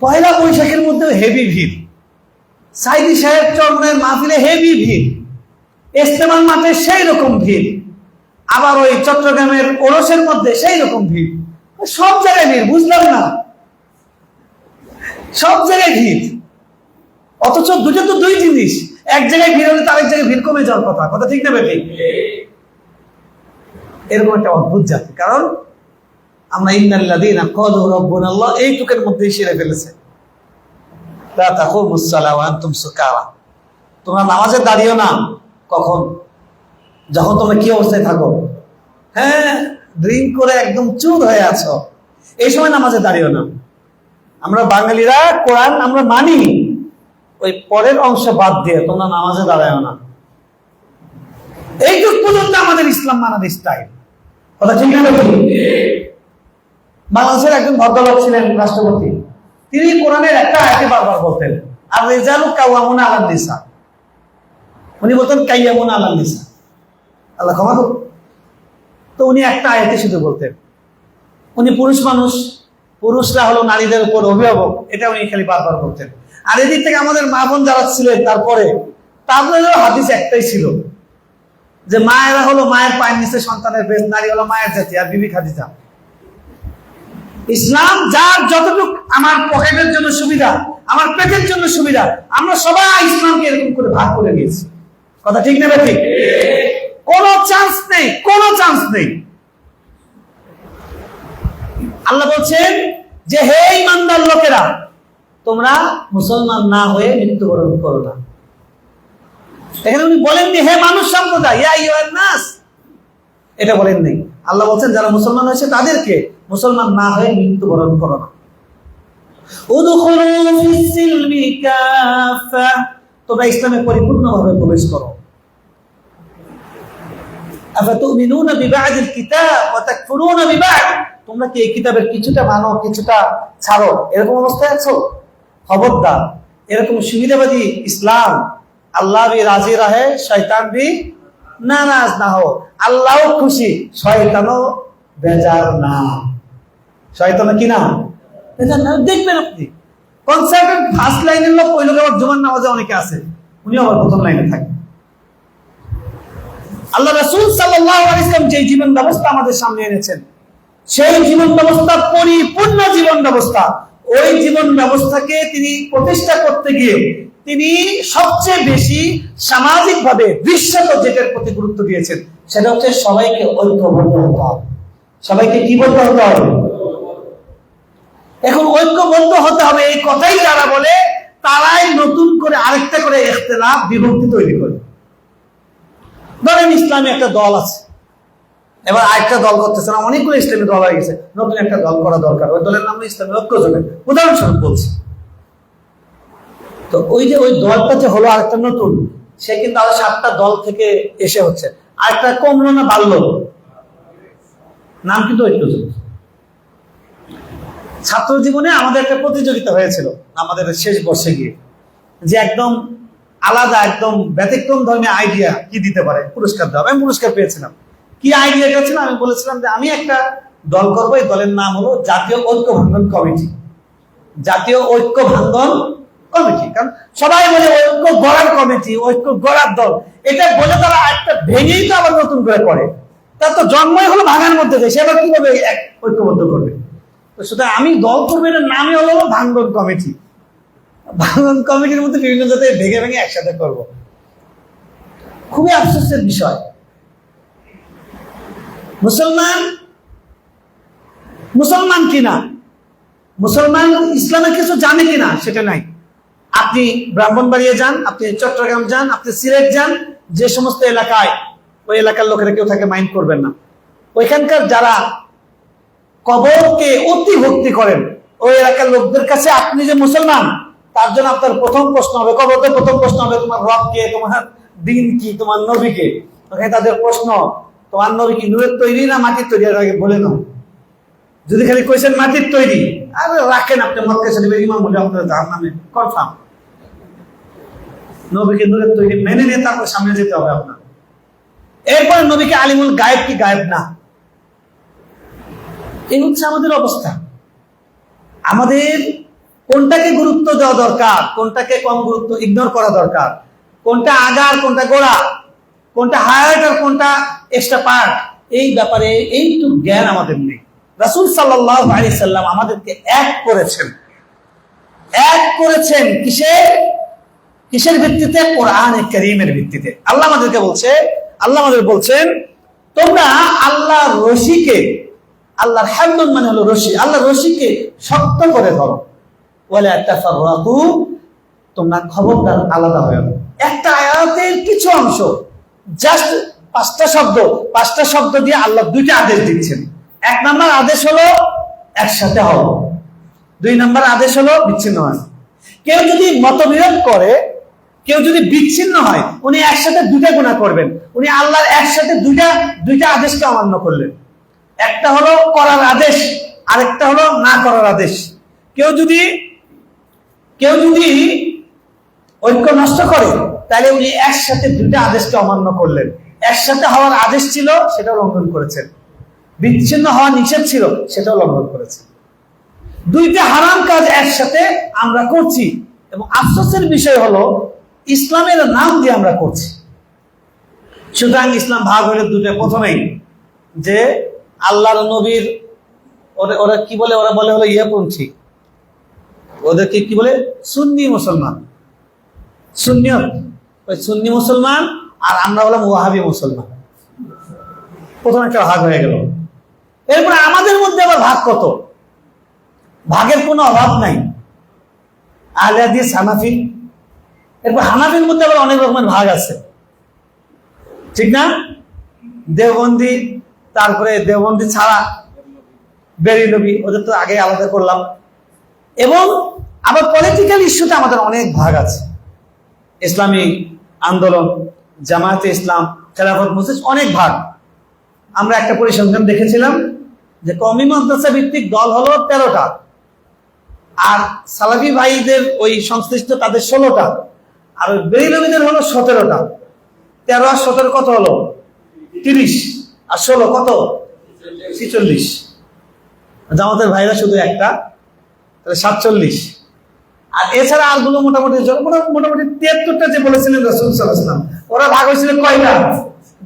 পয়লা বৈশাখের মধ্যে হেভি ভিড়, সাইদি সাহেব চরমনের মাহফিলে হেভি ভিড়, ইস্তেমার মাঠে সেই রকম ভিড়, আবার ওই চট্টগ্রামের ওরসের মধ্যে সেই রকম ভিড়, সব জায়গায় ভিড়। বুঝলাম না, সব জায়গায় ভিড়, অথচ দুটো তো দুই জিনিস। এক জায়গায় ভিড় হলে আরেক জায়গায় ভিড় কমে যাওয়ার কথা, কথা ঠিক না বেঠিক? এরকম একটা অদ্ভুত জাতি। কারণ আমরা ইন্নাল্লাযীনা ক্বালু রাব্বুনা আল্লাহ এইটুকের মধ্যেই সেরে ফেলেছে। লা তাকুমুস সালাহ ওয়া আনতুম সুকারা, তোমরা নামাজে দাঁড়িও না কখন? যখন তোমরা কি অবস্থায় থাকো? হ্যাঁ, ড্রিঙ্ক করে একদম চুর হয়ে আছো, এই সময় নামাজে দাঁড়িও না। আমরা বাঙালিরা কোরআন আমরা মানি, ওই পরের অংশ বাদ দিয়ে তোমরা নামাজে দাঁড়ায় না। এইটুক পর্যন্ত আমাদের ইসলাম মানার স্টাইল, কথা ঠিক না? বাংলাদেশের একজন ভদ্রলোক ছিলেন রাষ্ট্রপতি, তিনি কোরআনের একটা আয়াতে বারবার বলতেন, আর রিজালু কাওয়ামুনা আলান নিসা, উনি বলতেন কাইয়ামুনা আলান নিসা, আল্লাহ ক্ষমা করুন। তো উনি একটা আয়াতে শুধু বলতেন, উনি পুরুষ মানুষ, পুরুষরা হলো নারীদের উপর অভিভাবক, এটা উনি খালি বারবার বলতেন। আর এদিক থেকে আমাদের মা বোন যারা ছিলেন তারপরে, তাদেরও হাদিস একটাই ছিল যে মায়েরা হলো মায়ের পায়ের নিচে সন্তানের বেশ, নারী হলো মায়ের জাতি, আর বিবি খাদিজা। ইসলাম যার যতটুকু আমার পকেটের জন্য সুবিধা, আমার পেটের জন্য সুবিধা, আমরা সবাই ইসলামকে এরকম করে ভাগ করে নিয়েছি, কথা ঠিক না ঠিক? কোনো চান্স নেই, কোনো চান্স নেই। আল্লাহ বলছেন যে হে ঈমানদার লোকেরা, তোমরা মুসলমান না হয়ে মৃত্যুবরণ করো না। এখানে উনি বলেননি হে মানুষ সম্প্রদায়, ইয়া আইয়ুহান নাস, এটা বলেননি। আল্লাহ বলছেন যারা মুসলমান হয়েছে তাদেরকে মুসলমান না হয়ে মৃত্যুবরণ করো না। উদখুলু ফিস সিলমি কাফা, তোমরা ইসলামে পরিপূর্ণভাবে প্রবেশ করো। আফাতুমিনুনা বিবা'দিল কিতাব ওয়া তাকফুরুনা বিবা'দ, তোমরা কি এই কিতাবের কিছুটা মানো কিছুটা ছাড়ো, এরকম অবস্থায় আছো? খবরদার, এরকম সুবিধাবাদী ইসলাম, আল্লাহ ভি রাজি রহে শয়তান ভি নারাজ না হো। আল্লাহও খুশি, শয়তানও বেজার না। শয়তানও কি না? বেজার না। দেখবেন আপনি কনসার্টের ফার্স্ট লাইনের লোক, ওই লোক আবার জুমার নামাজে অনেকে আছে, উনি আবার প্রথম লাইনে থাকে। আল্লাহ রাসূল সাল্লাল্লাহু আলাইহি ওয়াসাল্লাম যে জীবন ব্যবস্থা আমাদের সামনে এনেছেন, সেই জীবন ব্যবস্থা পরিপূর্ণ জীবন ব্যবস্থা। ওই জীবন ব্যবস্থাকে তিনি প্রতিষ্ঠা করতে গিয়ে তিনি সবচেয়ে বেশি সামাজিকভাবে দৃশ্যত যেটার প্রতি গুরুত্ব দিয়েছেন সেটা হচ্ছে সবাইকে ঐক্যবদ্ধ হতে হবে। সবাইকে কি বলতে হতে হবে? এখন ঐক্যবদ্ধ হতে হবে এই কথাই যারা বলে তারাই নতুন করে আরেকটা করে ইখতিলাফ বিভক্তি তৈরি করে। ধরেন ইসলামী একটা দল আছে, এবার আরেকটা দল করতেছে না, অনেকগুলো ইসলামী দল হয়ে গেছে, নতুন একটা দল করা দরকার, ওই দলের নাম ইসলামী ঐক্য জোট। উদাহরণস্বরূপ বলছি, তো ওই যে ওই দলটা যে হলো আরেকটা নতুন, সে কিন্তু আরো 7টা দল থেকে এসে হচ্ছে, আরেকটা কমলো না বাড়লো, নাম কিন্তু ঐক্য জোট। ছাত্র জীবনে আমাদের একটা প্রতিযোগিতা হয়েছিল আমাদের শেষ বর্ষে গিয়ে, যে একদম আলাদা একদম ব্যতিক্রম ধর্মীয় আইডিয়া কি দিতে পারে, পুরস্কার দেওয়া। আমি পুরস্কার পেয়েছিলাম। কি আইডিয়াটা ছিল? আমি বলেছিলাম যে আমি একটা দল করবো, এই দলের নাম হলো জাতীয় ঐক্য ভাঙ্গন কমিটি। জাতীয় ঐক্য ভাঙ্গন কমিটি, কারণ সবাই বলে ঐক্য গড়ার কমিটি, ঐক্য গড়ার দল, এটা বলে তারা একটা ভেঙেই তো আবার নতুন করে। তার তো জন্মই হলো ভাঙার মধ্যে দিয়ে, সে আবার কিভাবে ঐক্যবদ্ধ করবে? সুতরাং আমি দল করবো, এটার নামই হলো ভাঙ্গন কমিটি। ভাঙ্গন কমিটির মধ্যে বিভিন্ন জায়গায় ভেঙে ভেঙে একসাথে করব। খুবই আফসোসের বিষয়, মুসলমান কিনা, মুসলমান ইসলামের কিছু জানে কিনা সেটা নাই। আপনি ব্রাহ্মণবাড়িয়া যান, আপনি চট্টগ্রাম যান, আপনি সিলেট যান, যে সমস্ত এলাকায় ওই এলাকার লোকেরা কেউ থাকে মাইন্ড করবেন না, ওইখানকার যারা কবরকে অতি ভক্তি করেন ওই এলাকার লোকদের কাছে আপনি যে মুসলমান, তার জন্য আপনার প্রথম প্রশ্ন হবে, কবরতে প্রথম প্রশ্ন হবে তোমার রব কে, তোমার দিন কি, তোমার নবী কে। ওখানে তাদের প্রশ্ন, তোমার নবী কি নুরের তৈরি না মাটির তৈরি, আগে বলে নাও। যদি খালি কইছেন মাটির তৈরি, আরে রাখেন, আপনি মক্কা শরীফের ইমাম বলে আপনার জাহান্নামে কনফার্ম। নবীকে নুরের তৈরি মেনে নিয়ে তারপর সামনে যেতে হবে আপনার। এরপরে নবীকে আলিমুল গায়েব কি গায়েব না, এই হচ্ছে আমাদের অবস্থা। আমাদের কোনটাকে গুরুত্ব দেওয়া দরকার, কোনটাকে কম গুরুত্ব ইগনোর করা দরকার, কোনটা আগার কোনটা গোড়া, কোনটা হায়ার আর কোনটা এক্সট্রা পার্ট, এই ব্যাপারে এইটুকু জ্ঞান আমাদের নেই। রাসূল সাল্লাল্লাহু আলাইহি সাল্লাম আমাদেরকে এক করেছেন কিসের ভিত্তিতে? কোরআনে কারীমের ভিত্তিতে। আল্লাহ আমাদের বলছেন তোমরা আল্লাহর রশিকে, আল্লাহর হাবলুন মানে হলো রশি, আল্লাহর রশিকে শক্ত করে ধরো, ওয়ালা তাফাররাকু, তোমরা খবরদার আলাদা হয়ে যাও। একটা আয়াতের কিছু অংশ, জাস্ট 5টা শব্দ দিয়ে আল্লাহ 2টা আদেশ দিচ্ছেন। 1 নাম্বার আদেশ হলো একসাথে হও, 2 নাম্বার আদেশ হলো বিচ্ছিন্ন হয়। কেউ যদি মতবিরোধ করে, কেউ যদি বিচ্ছিন্ন হয়, উনি একসাথে 2টা গুনাহ করবেন। উনি আল্লাহর একসাথে দুইটা আদেশকে অমান্য করলেন। একটা হলো করার আদেশ, আরেকটা হলো না করার আদেশ। কেউ যদি ঐক্য নষ্ট করে, তাহলে উনি একসাথে 2টা আদেশকে অমান্য করলেন। একসাথে হওয়ার আদেশ ছিল, সেটাও লঙ্ঘন করেছেন। বিচ্ছিন্ন হওয়া নিষেধ ছিল, সেটাও লঙ্ঘন করেছেন। 2টা হারাম কাজ একসাথে আমরা করছি, এবং আফসোসের বিষয় হলো ইসলামের নাম দিয়ে আমরা করছি। সুতরাং ইসলাম ভাগ হলে 2টা। প্রথমেই যে আল্লাহর নবীর, ওরা কি বলে, ওরা বলে হলো ইয়েপন্থী, ওদেরকে কি বলে? সুন্নি মুসলমান, সুন্নিয়ত, ওই সুন্নি মুসলমান, আর আমরা হলাম ওয়াহাবি মুসলমান। প্রথম একটা ভাগ হয়ে গেল। এরপরে আমাদের মধ্যে আবার ভাগ কত, ভাগের কোনো অভাব নাই। আহলে হাদিস, হানাফি, এরপর হানাফির মধ্যে আবার অনেক রকমের ভাগ আছে, ঠিক না? দেওবন্দি, তারপরে দেওবন্দি ছাড়া বেরেলভি, ওদের তো আগে আলাদা করলাম। এবং আবার পলিটিক্যাল ইস্যুতে আমাদের অনেক ভাগ আছে। ইসলামী আন্দোলন, জামায়াতে ইসলাম, খেলাফত মজলিস, অনেক ভাগ। আমরা একটা পরিসংখ্যান দেখেছিলাম যে কওমি মাদ্রাসা ভিত্তিক দল হলো 13টা, আর সালাফি ভাইদের ওই সংশ্লিষ্ট তাদের 16টা, আর ওই বেরেলভীদের হলো 17টা। 13 আর 17 কত হলো? 30, আর 16 কত? 46। জামাতের ভাইরা শুধু একটা, তাহলে 47। আর এছাড়া আরগুলো মোটামুটি 73টা যে বলেছিলেন রাসূল সাল্লাল্লাহু আলাইহি ওয়াসাল্লাম, ওরা ভাগ হয়েছিল কয়টা?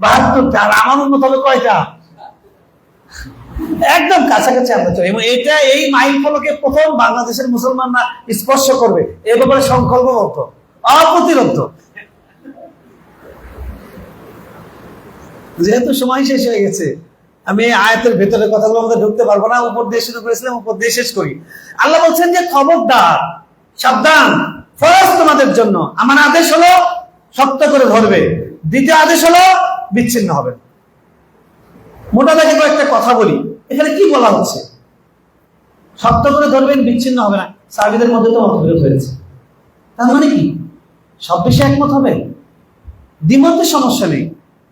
72টা। আর আমার উম্মত হলো কয়টা? একদম কাছাকাছি আমরা চলি। এবং এটা এই মাইল ফলকে প্রথম বাংলাদেশের মুসলমানরা স্পর্শ করবে, এ ব্যাপারে সংকল্পবদ্ধ। অপ্রতিরোধ্য। যেহেতু সময় শেষ হয়ে গেছে, আমি এই আয়াতের ভেতরে কথাগুলো আমাদের ঢুকতে পারবো না। উপর দিয়ে শুরু করেছিলাম, উপর দিয়ে শেষ করি। আল্লাহ বলছেন যে খবরদার, সাবধান, ফরজ তোমাদের জন্য। আমার আদেশ হলো শক্ত করে ধরবে, দ্বিতীয় আদেশ হলো বিচ্ছিন্ন হবে। মোটা দাগে কয়েকটা কথা বলি। এখানে কি বলা হচ্ছে? শক্ত করে ধরবেন, বিচ্ছিন্ন হবে না। সাহাবীদের মধ্যে তো মতবিরোধ হয়েছে, তার মানে কি সব বিষয়ে একমত হবে? দ্বিমতের সমস্যা নেই,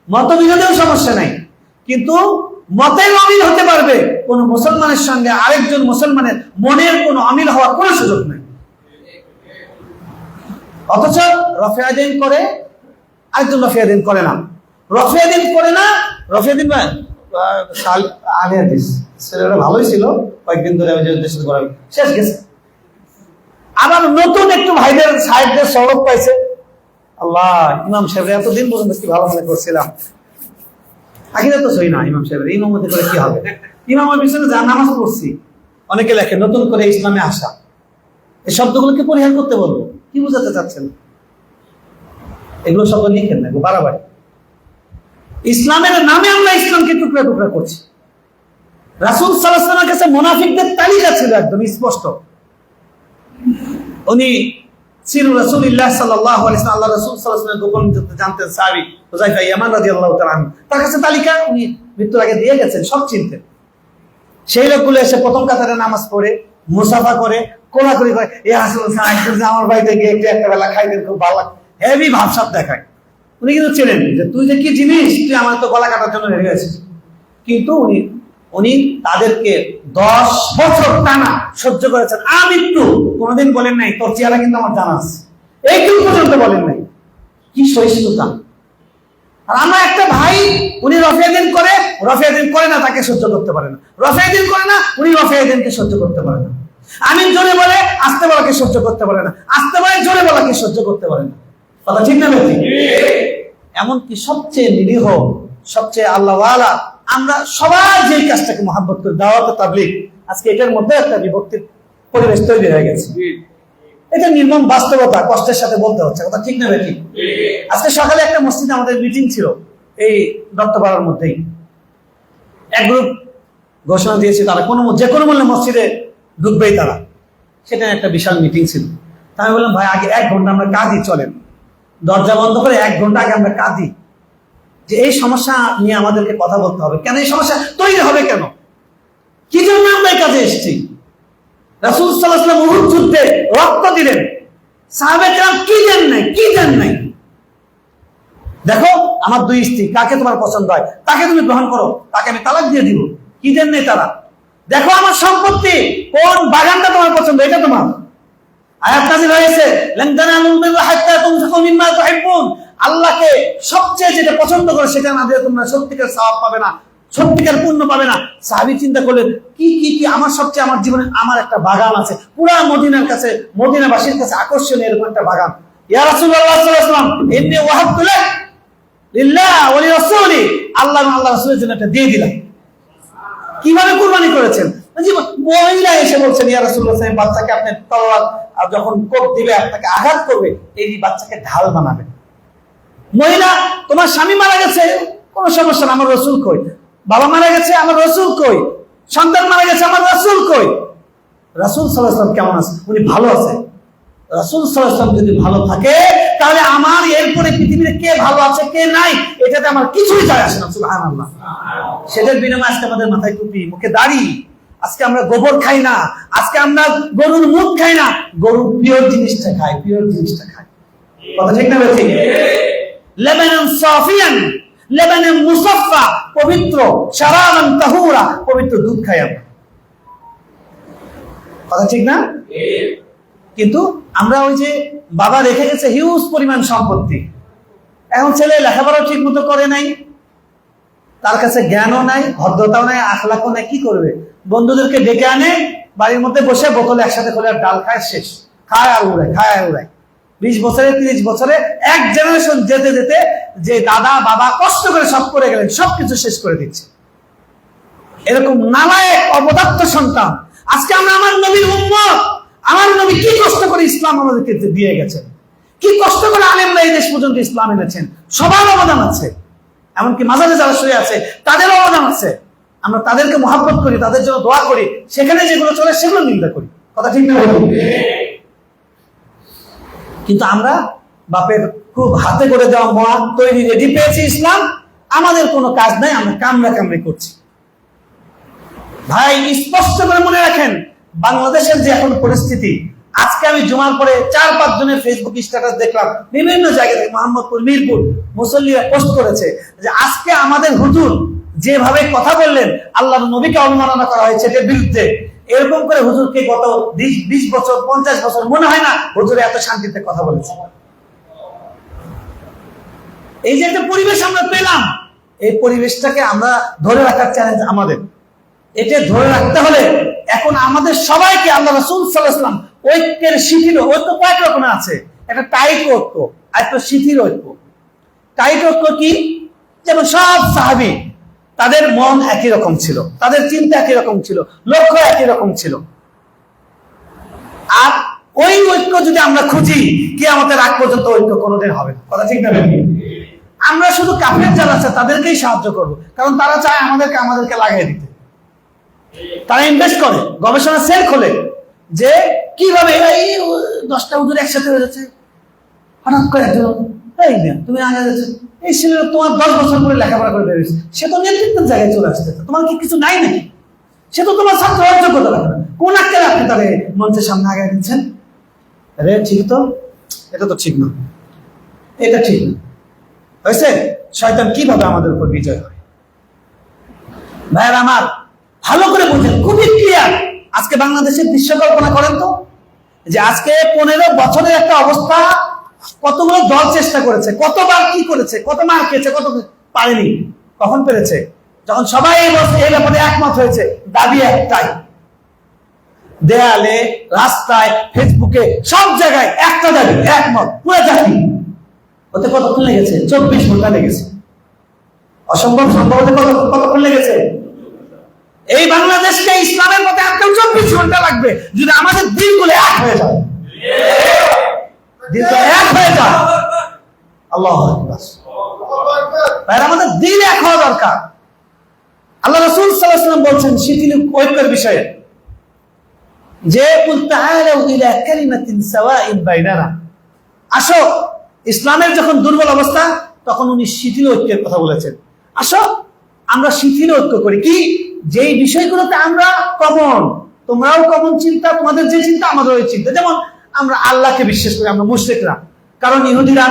মতবিরোধেও সমস্যা নাই, কিন্তু মতের অমিল হতে পারবে। কোন মুসলমানের সঙ্গে আরেকজন মুসলমানের মনের কোন অমিল হওয়ার কোন সুযোগ নেই। অথচ রফিয়াদিন করে, আরেকজন রফিয়াদিন করে না। রফিয়াদিন করে না, রফিয়াদিন ছেলেরা ভালোই ছিল, কয়েকদিন ধরে আমি শেষ গেছে। আবার নতুন একটু ভাইদের সাহেবদের সড়ক পাইছে। আল্লাহ, ইমাম সাহেব এতদিন পর্যন্ত কি ভালো মনে করছিলাম, আখিরা তো সই না। ইমাম সাহেবের ইমামতি করে কি হবে? ইমামের পিছনে যা নামাজ পড়ছি। অনেকে লেখে নতুন করে ইসলামে আসা, এই শব্দগুলোকে পরিহার করতে বলবো। কি বোঝাতে চাচ্ছেন? এগুলো শব্দ লিখেন না, বাড়াবাড়ি। ইসলামের নামে আমরা ইসলামকে টুকরা টুকরা করছি। রাসূল সাল্লাল্লাহু আলাইহি ওয়াসাল্লামের কাছে মুনাফিকদের তালিকা ছিল একদম স্পষ্ট। উনি ছিল রাসূলুল্লাহ সাল্লাল্লাহু আলাইহি ওয়াসাল্লাম, আল্লাহ রাসূল সাল্লাল্লাহু আলাইহি ওয়াসাল্লাম গোপন জানতেন। সাহাবী হুযায়ফা ইয়ামান রাদিয়াল্লাহু তাআলা আনহু, তার কাছে তালিকা উনি মৃত্যুর আগে দিয়ে গেছেন, সব চিনতেন। সেই লোকগুলো এসে প্রথম কাতারে নামাজ পড়ে, মুসাফা করে, কোলাকুলি করে, ইয়া রাসূলুল্লাহ একটু আমার বাড়িতে গিয়ে একটু একটা বেলা খাইতেন, খুব ভালো লাগে, হেভি ভাবসাব দেখায়। উনি কিন্তু চেনেন যে তুই যে কি জিনিস, তুই আমার তো গলা কাটার জন্য রেডি হয়েছিস। কিন্তু উনি তাদেরকে 10 বছর টানা সহ্য করেছেন। আমি একটু কোনোদিন বলেন নাই তোর চেহারা কিন্তু আমার জানা আছে, এইটুকু পর্যন্ত বলেন নাই। কি সহিষ্ণুতা! আর আমার একটা ভাই, উনি রফিয়াদিন করে, রফিয়াদিন করে না, তাকে সহ্য করতে পারে না। রফিয়াদিন করে না, উনি রফিয়াদিনকে সহ্য করতে পারে না। আমি জোরে বলে আস্তে বলাকে সহ্য করতে পারে না, আস্তে বলে জোরে বলাকে সহ্য করতে পারে না। কথা ঠিক না বেঠিক? এমনকি সবচেয়ে নিরীহ, সবচেয়ে আল্লাহওয়ালা আমরা সবাই যে কাজটাকে মহব্বত করি, দাওয়াত তাবলীগ, আজকে এটার মধ্যে একটা বিভক্তির পরিবেশ তৈরি হয়ে গেছে। এটা নির্মম বাস্তবতা, কষ্টের সাথে বলতে হচ্ছে। কথা ঠিক না বেঠিক? আজকে সকালে একটা মসজিদে আমাদের মিটিং ছিল, এই দত্তপাড়ার মধ্যেই। এক গ্রুপ ঘোষণা দিয়েছে তারা যে কোনো মূল্যে মসজিদে ঢুকবেই তারা। সেটা একটা বিশাল মিটিং ছিল। তা আমি বললাম, ভাই আগে 1 ঘন্টা আমরা কাজই চলেন, দরজা বন্ধ করে 1 ঘন্টা আগে আমরা কাঁদি, যে এই সমস্যা নিয়ে আমাদেরকে কথা বলতে হবে। কেন এই সমস্যা তৈরি হবে? কেন, কি জন্য আমরা এই কাজে এসেছি? রাসূল সাল্লাল্লাহু আলাইহি ওয়াসাল্লাম উহুদ যুদ্ধে রক্ত দিলেন, সাহাবায়ে কেরাম কি দেন নাই, কি দেন নাই। দেখো, আমার 2 স্ত্রী, কাকে তোমার পছন্দ হয় তাকে তুমি গ্রহণ করো, তাকে আমি তালাক দিয়ে দিব। কি দেন নাই তারা? দেখো, আমার সম্পত্তি, কোন বাগানটা তোমার পছন্দ, এটা তোমার। আয়াত নাযিল হয়েছে, লান তানালুল বিররা হাত্তা তুনফিকু মিম্মা তুহিব্বুন। আল্লাহকে সবচেয়ে যেটা পছন্দ করে সেটা না দিয়ে তোমরা সত্যিকার সওয়াব পাবে না, সত্যিকার পুণ্য পাবে না। সাহাবী চিন্তা করলেন, কি কি কি আমার সবচেয়ে, আমার জীবনে আমার একটা বাগান আছে, পুরা মদিনার কাছে, মদিনাবাসীর কাছে আকর্ষণীয় এরকম একটা বাগান। ইয়া রাসূলুল্লাহ সাল্লাল্লাহু আলাইহি ওয়াসাল্লাম, ইন্নী ওয়াহাবতু লাক লিল্লাহ ওয়া লিরাসূলি, আল্লাহ এবং আল্লাহর রাসূলের জন্য এটা দিয়ে দিলাম। কিভাবে কুরবানি করেছেন? মহিলা এসে বলছেন, ইয়া রাসূলুল্লাহ, বাচ্চাকে আপনি তলোয়ার যখন কোপ দিবে, আপনাকে আঘাত করবে, এই বাচ্চাকে ঢাল বানাবেন। মহিলা, তোমার স্বামী মারা গেছে, কোন সমস্যা না, আমার রাসূল কই। বাবা মারা গেছে, আমার রাসূল কই। সন্তান মারা গেছে, আমার রাসূল কই। রাসূল সাল্লাল্লাহু আলাইহি ওয়াসাল্লাম কেমন আছে? উনি ভালো আছে। রাসূল সাল্লাল্লাহু আলাইহি ওয়াসাল্লাম যদি ভালো থাকে, তাহলে আমার এরপরে পৃথিবীতে কে ভালো আছে কে নাই এটাতে আমার কিছুই যায় আসে না। সুবহানাল্লাহ। সেটার বিনিময়ে আজকে আমাদের মাথায় টুপি, মুখে দাড়ি, আজকে আমরা গোবর খাই না, আজকে আমরা গরুর মুখ খাই না, গরুর পিওর জিনিসটা খাই, পিওর জিনিসটা খাই। কথা ঠিক না ঠিক? লেবানান সাফিয়ান, লেবানান মুসাফফা, পবিত্র, শারাবান তাহুরা, পবিত্র দুধ খাই আমরা। কথা ঠিক না? কিন্তু আমরা ওই যে বাবা রেখে গেছে হিউজ পরিমাণ সম্পত্তি, এখন ছেলে লেখাপড়া ঠিক মতো করে নাই, তার কাছে জ্ঞানও নাই, ভদ্রতাও নাই, আখলাকও নাই, কি করবে? বন্ধুদেরকে ডেকে আনে, বাড়ির মধ্যে বসে বোতল একসাথে করে ডাল খায়, শেষ, খায় আর উড়ায়, খায় আর উড়ায়। 20 বছরে 30 বছরে এক জেনারেশন যেতে যেতে যে দাদা বাবা কষ্ট করে সব করে গেলেন, সবকিছু শেষ করে দিচ্ছে। এরকম নালায়েক অপদার্থ সন্তান আজকে আমরা। আমার নবীর উম্মত, আমার নবী কি কষ্ট করে ইসলাম আমাদেরকে দিয়ে গেছেন, কি কষ্ট করে আলেমরা এই দেশ পর্যন্ত ইসলাম এনেছেন, সবার অবদান আছে। এমনকি মাজারে যারা শুয়ে আছে তাদেরও অবদান আছে। আমরা তাদেরকে মহাব্বত করি, তাদের জন্য দোয়া করি, সেখানে যেগুলো চলে সেগুলো নিন্দা করি। কথা ঠিক না? কিন্তু আমরা বাপের খুব হাতে করে দেওয়া মহান তৈরি রেডি পেয়েছি ইসলাম, আমাদের কোনো কাজ নাই, আমরা কামড়া কামড়ি করছি। ভাই স্পষ্ট করে মনে রাখেন, বাংলাদেশের যে এখন পরিস্থিতি, আজকে আমি জুমার পরে 4-5 জনের ফেসবুক স্ট্যাটাস দেখলাম, বিভিন্ন জায়গা থেকে, মোহাম্মদপুর, মিরপুর মুসল্লিরা পোস্ট করেছে যে আজকে আমাদের হুজুর যেভাবে কথা বললেন, আল্লাহর নবীকে অবমাননা করা হয়েছে এর বিরুদ্ধে, এরকম করে হুজুরকে গত 20 বছর 50 বছর মনে হয় না হুজুর এত শান্তিতে কথা বলেছে। এই যে একটা পরিবেশ আমরা পেলাম, এই পরিবেশটাকে আমরা ধরে রাখার চ্যালেঞ্জ আমাদের। এটা ধরে রাখতে হলে এখন আমাদের সবাইকে আল্লাহ রাসূল সাল্লাল্লাহু আলাইহি ওয়াসাল্লাম ঐক্যের শিথিল ঐক্য কয়েক রকমের আছে। একটা টাইট ঐক্য আর একটা শিথিল ঐক্য। টাইট ঐক্য কি? যেমন সব সাহাবী, তাদের মন একই রকম ছিল, তাদের চিন্তা একই রকম ছিল, লক্ষ্য একই রকম ছিল। আর ওই ঐক্য যদি আমরা খুঁজি, কিয়ামতের আগ পর্যন্ত ঐক্য কোনোদিন হবে না। কথা ঠিক না? আমরা শুধু কাফের যারা আছে তাদেরকেই সাহায্য করব, কারণ তারা চায় আমাদেরকে লাগাই দিতে। তারা ইনভেস্ট করে, গবেষণা সেল খোলে যে কিভাবে এই 10টা হুজুর একসাথে হয়ে যাচ্ছে, হঠাৎ করে একজন এই না তুমি আগে যাচ্ছে, এই ছেলে তোমার 10 বছর পরে লেখাপড়া করে বেরিয়েছে, সে তো নেতৃত্বের জায়গায় চলে আসছে, তোমার কি কিছু নাই নাকি? সে তো তোমার ছাত্র যোগ্যতা রাখে না, কোন আক্কেলে আপনি তাকে মঞ্চের সামনে আগে দিচ্ছেন? আরে ঠিক তো, এটা তো ঠিক না, এটা ঠিক না। হয়েছে? শয়তান কিভাবে আমাদের উপর বিজয় হয়। ভাইয়ের আমার, ভালো করে বুঝেন, খুবই ক্লিয়ার। আজকে বাংলাদেশের দৃশ্য কল্পনা করেন তো, যে আজকে 15 বছরের একটা অবস্থা, কতগুলো দল চেষ্টা করেছে, কতবার কি করেছে, কত মার খেয়েছে, কত পারেনি। কখন পেরেছে? যখন সবাই এই ব্যাপারে একমত হয়েছে। দাবি একটাই, দেয়ালে, রাস্তায়, ফেসবুকে, সব জায়গায় একটা দাবি, একমত পুরো জাতি। ওতে কতক্ষণ লেগেছে? 24 ঘন্টা লেগেছে। অসম্ভব সম্ভব হতে কতক্ষণ লেগেছে? এই বাংলাদেশকে ইসলামের মধ্যে আনতেও 24 ঘন্টা লাগবে, যদি আমাদের দিলগুলো এক হয়ে যায়। দিল এক হয়ে যায়। আল্লাহু আকবার। ভাই, আমাদের দিল এক হওয়া দরকার। আল্লাহ রাসূল সাল্লাল্লাহু আলাইহি ওয়াসাল্লাম বলছেন শিথিল ঐক্যের বিষয়ে যে কুল তাআলাউ ইলা কালিমাতিন সাওয়াইন বাইনানা, আসো, ইসলামের যখন দুর্বল অবস্থা তখন উনি শিথিল ঐক্যের কথা বলেছেন। আসো আমরা শিথিল ঐক্য করি। কি? যেই বিষয়গুলোতে আমরা কমন, তোমরাও কমন চিন্তা, তোমাদের যে চিন্তা আমাদের ওই চিন্তা। যেমন আমরা আল্লাহকে বিশ্বাস করি, আমরা মুশরিকরা, কারণ ইহুদিরা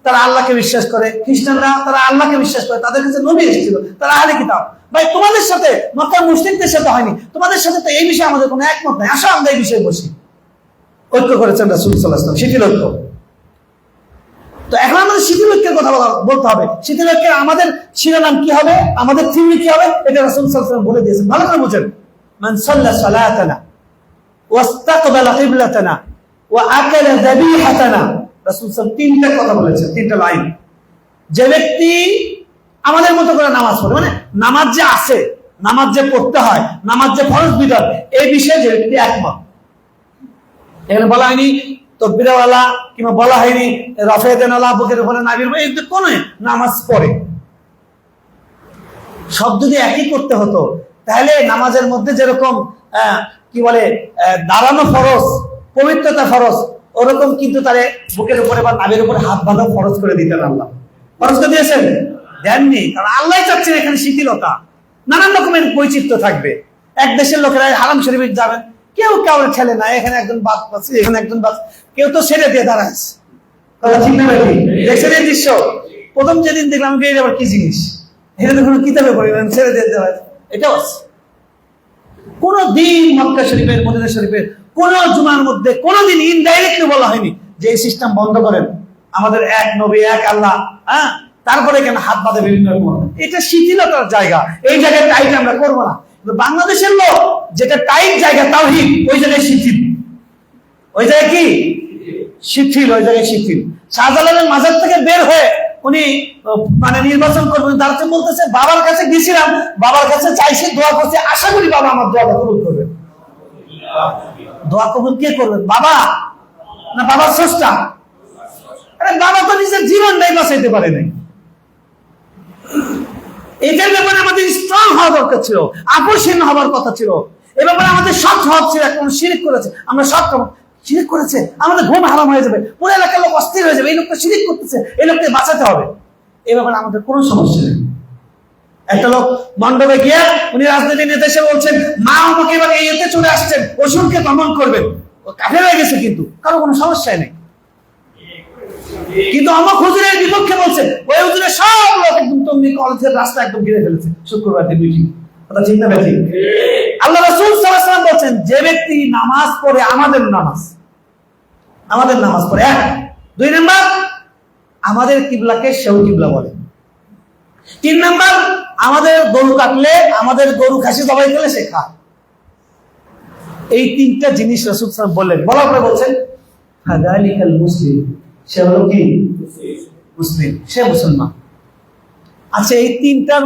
তারা আল্লাহকে বিশ্বাস করে, খ্রিস্টানরা তারা আল্লাহকে বিশ্বাস করে, তাদের কাছে নবী এসেছিল, তারা আহলে কিতাব। ভাই, তোমাদের সাথে, মক্কার মুশরিকদের সাথে হয়নি, তোমাদের সাথে তো এই বিষয়ে আমাদের কোনো একমত নাই, আসো আমরা এই বিষয়ে বসি। ঐক্য করেছেন রাসূল সাল্লাল্লাহু আলাইহি ওয়াসাল্লাম, শিথিল ঐক্য। তো এখন আমাদের শিথিল ঐক্যের কথা বলতে হবে। শিথিল ঐক্যের আমাদের শিরোনাম কি হবে, আমাদের থিওরি কি হবে, এটা রাসূল সাল্লাল্লাহু আলাইহি ওয়াসাল্লাম বলে দিয়েছেন। ভালো করে বুঝেন। মান সাল্লা সালাতানা ওয়াস্তাকবালা কিবলাতানা ওয়া আকালা যাবিহাতানা, রাসূল সাল্লাল্লাহু আলাইহি ওয়াসাল্লাম 3টা কথা বলেছেন, 3টা লাইন। যে ব্যক্তি আমাদের মতো করে নামাজ পড়ে, মানে নামাজ যে আছে, নামাজ যে পড়তে হয়, নামাজ যে ফরজ বিধান, এই বিষয়ে যে ব্যক্তি একমত। এখানে বলা হয়নি তকবীরওয়ালা, কিংবা বলা হয়নি রাফেদানওয়ালা, বুকের উপরে নাবির, এই কোন নামাজ পড়ে। সব যদি একই করতে হতো, তাহলে নামাজের মধ্যে যেরকম কি বলে দাঁড়ানো ফরজ, পবিত্রতা ফরজ, ওরকম কিন্তু তারে বুকের উপরে বা নাবির উপরে হাত বাঁধা ফরজ করে দিতেন। আল্লাহ ফরজ করে দিয়েছেন? দেননি, কারণ আল্লাহ চাচ্ছেন এখানে শিথিলতা, নানান রকমের বৈচিত্র্য থাকবে। এক দেশের লোকেরা হারাম শরীফে যাবেন, কেউ কাউরে ঠেলে না, এখানে একজন বাদ পাচ্ছে, এখানে একজন বাদ, কেউ তো ছেড়ে দিয়ে দাঁড়াচ্ছে। কথা ঠিক না? দেখছেন এই দৃশ্য? প্রথম যেদিন দেখলাম আবার কি জিনিস, এটা দেখুন কিতাবে পড়লাম, ছেড়ে দিয়ে দেওয়া, এটাও আছে। কোন দিন মক্কা শরীফের, মদিনা শরীফের কোন জুমার মধ্যে কোনদিন ইনডাইরেক্টলি বলা হয়নি যে এই সিস্টেম বন্ধ করেন, আমাদের এক নবী, এক আল্লাহ, হ্যাঁ, তারপরে কেন হাত বাঁধে বিভিন্ন রকম। এটা শিথিলতার জায়গা, এই জায়গায় টাইট আমরা করবো না। বাংলাদেশের লোক যেটা টাইট জায়গা তাওহীদ, ওই জায়গায় শিথিল, ওই জায়গায় কি শিথিল, ওই জায়গায় শিথিল। শাহজালালের মাজার থেকে বের হয়ে উনি মানে নির্বাচন করবেন, তার চেয়ে বলতেছে বাবার কাছে গেছিলাম, বাবার কাছে চাইছি, দোয়া করছি, আশা করি বাবা আমার দোয়াটা কবুল করবেন। দোয়া কবুল কে করবেন? বাবা না বাবার স্রষ্টা? আরে বাবা তো নিজের জীবনটাই বাঁচাইতে পারে নাই। এটার ব্যাপারে আমাদের স্ট্রং হওয়া দরকার ছিল, আপোষহীন হওয়ার কথা ছিল। এ ব্যাপারে আমাদের সৎ হওয়া ছিল। এখন শিরিক করেছে, আমরা সৎ হবো, শিরিক করেছে, আমাদের ঘুম হারাম হয়ে যাবে, পুরো এলাকার লোক অস্থির হয়ে যাবে, এই লোকটা শিরিক করতেছে, এই লোককে বাঁচাতে হবে। এ ব্যাপারে আমাদের কোনো সমস্যা নেই। একটা লোক মণ্ডপে গিয়ে উনি রাজনীতি নেতা এসে বলছেন, মা আমাকে এবার এই এতে চলে আসছেন, অসুরকে দমন করবেন। ও কাফের হয়ে গেছে, কিন্তু কারো কোনো সমস্যাই নেই। কিন্তু আমার হুজুরের বিপক্ষে বলছেন, ওই হুজুরের সব লোক একদম তুমি কলেজের রাস্তা একদম ঘিরে ফেলেছে শুক্রবার দিন মিটিং। কথা ঠিক না বেঠিক? আল্লাহ রাসূল সাল্লাল্লাহু আলাইহি ওয়াসাল্লাম বলেন, যে ব্যক্তি নামাজ পড়ে আমাদের নামাজ পড়ে, এক। দুই নাম্বার, আমাদের কিবলাকে সেও কিবলা বলে। তিন নাম্বার, আমাদের গরু কাটলে, আমাদের গরু খাসি জবাই করলে সে খায়। এই তিনটা জিনিস রাসূল সাল্লাল্লাহু আলাইহি ওয়াসাল্লাম বললেন। বলার পরে বলছেন, ফাযালিকাল মুসলিম, সে হলো কি? মুসলিম, সে মুসলমান। আচ্ছা, এই তিনটার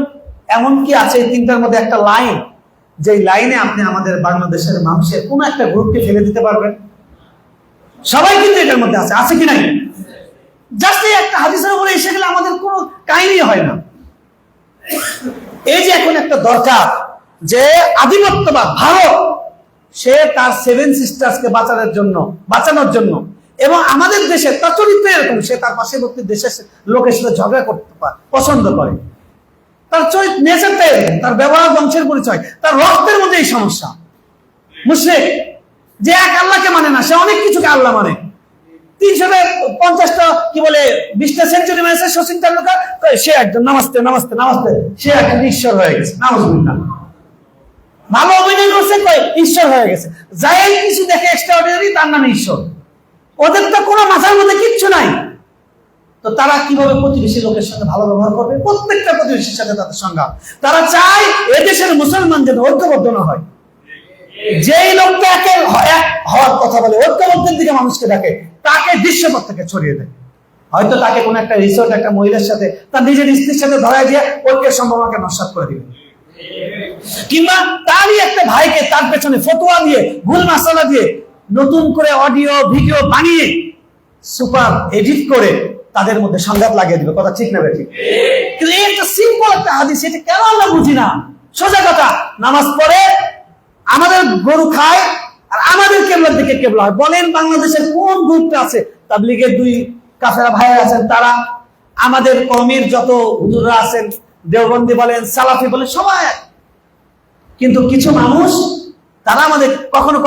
এমন কি আছে? এই তিনটার মধ্যে একটা লাইন, যে লাইনে আপনি আমাদের বাংলাদেশের মানুষের কোন একটা গ্রুপকে ফেলে দিতে পারবেন? সবাই কিন্তু এটার মধ্যে আছে, আছে কি নাই? জাস্ট এই একটা হাদিসের উপরে এসে গেলে আমাদের কোনো কাহিনী হয় না। এই যে এখন একটা দরকার যে আধিপত্যবাদ ভারত, সে তার 7 সিস্টার্সকে বাঁচানোর জন্য এবং আমাদের দেশে তার চরিত্র এরকম, সে তার পার্শ্ববর্তী দেশের লোকের সাথে ঝগড়া করতে পছন্দ করে। তার চরিত্র নেচারটা এরকম, তার ব্যবহার বংশের পরিচয়, তার রক্তের মধ্যে এই সমস্যা। মুশরিক যে এক আল্লাহকে মানে না, সে অনেক কিছুকে আল্লাহ মানে। 350টা কি বলে 20টা সেঞ্চুরি মেরেছে সচিন তেন্ডুলকর, সে একজন নামাজতে সে একজন ঈশ্বর হয়ে গেছে। নাউজুবিল্লাহ। ভালো অভিনয় করছে, ঈশ্বর হয়ে গেছে। যাই কিছু দেখে এক্সট্রাঅর্ডিনারি, তার নামে ঈশ্বর। ওদের তো কোনো মাথার মধ্যে কিচ্ছু নাই। তো তারা কিভাবে প্রতিবেশী লোকের সঙ্গে ভালো ব্যবহার করবে? প্রত্যেকটা প্রতিবেশীর সাথে তাদের সংঘাত। তারা চায় এদেশের মুসলমান যেন ঐক্যবদ্ধ না হয়। যেই লোকটা এক হওয়ার কথা বলে, ঐক্যবদ্ধের দিকে মানুষকে ডাকে, তাকে দৃশ্যপট থেকে ছড়িয়ে দেয়। হয়তো তাকে কোন একটা রিসোর্ট একটা মহিলার সাথে, তার নিজের স্ত্রীর সাথে ধরায় দিয়ে ঐক্যের সম্ভাবনাকে নস্যাৎ করে দিবে। কিংবা তারই একটা ভাইকে তার পেছনে ফতোয়া দিয়ে, ভুল মাসালা দিয়ে, নতুন করে অডিও ভিডিও বানিয়ে সুপার এডিট করে তাদের মধ্যে সংঘাত লাগিয়ে দিবে। কথা ঠিক না বেঠিক? কিন্তু এই একটা সিম্পল একটা হাদিস, এটা কেন আমরা বুঝি না? সোজা কথা, নামাজ পড়ে আমাদের গরু খায় আর আমাদের কেবলার দিকে কেবলা হয়। বলেন বাংলাদেশের কোন গ্রুপটা আছে? তাবলীগের 2 কাফেরা ভাই আছেন, তারা আমাদের কওমের যত হুজুররা আছেন, দেওবন্দি বলেন, সালাফি বলেন, সবাই। কিন্তু কিছু মানুষ তারা আমাদের কখনো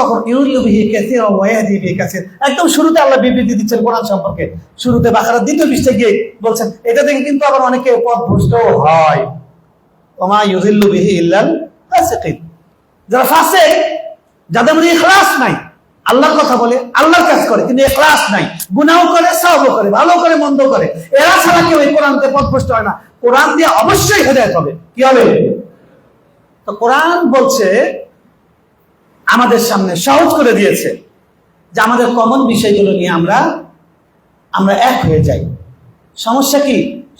একদম শুরুতে আল্লাহ বিবৃতি দিচ্ছেন কোরআন সম্পর্কে। শুরুতে বাকারা 2য় পৃষ্ঠায় গিয়ে বলছেন, এটা থেকে কিন্তু আবার অনেকে পথভ্রষ্ট হয়। ওমা ইউযিল্লু বিহি ইল্লাল ফাসিকিন, যারা ফাসিক, যাদের মধ্যে ইখলাস নাই, আল্লাহর কথা বলে, আল্লাহর কাজ করে, কিন্তু ইখলাস নাই, গুনাহও করে, সওয়াবও করে, ভালো করে, মন্দ করে, এরা ছাড়া কেউ এই কোরআনতে পথভ্রষ্ট হয় না। কোরআন দিয়ে অবশ্যই হেদায়েত হবে। কি হবে? তো কোরআন বলছে, আমাদের সামনে সহজ করে দিয়েছে যে আমাদের কমন বিষয়গুলো নিয়ে আমরা এক হয়ে যাই। সমস্যা কি?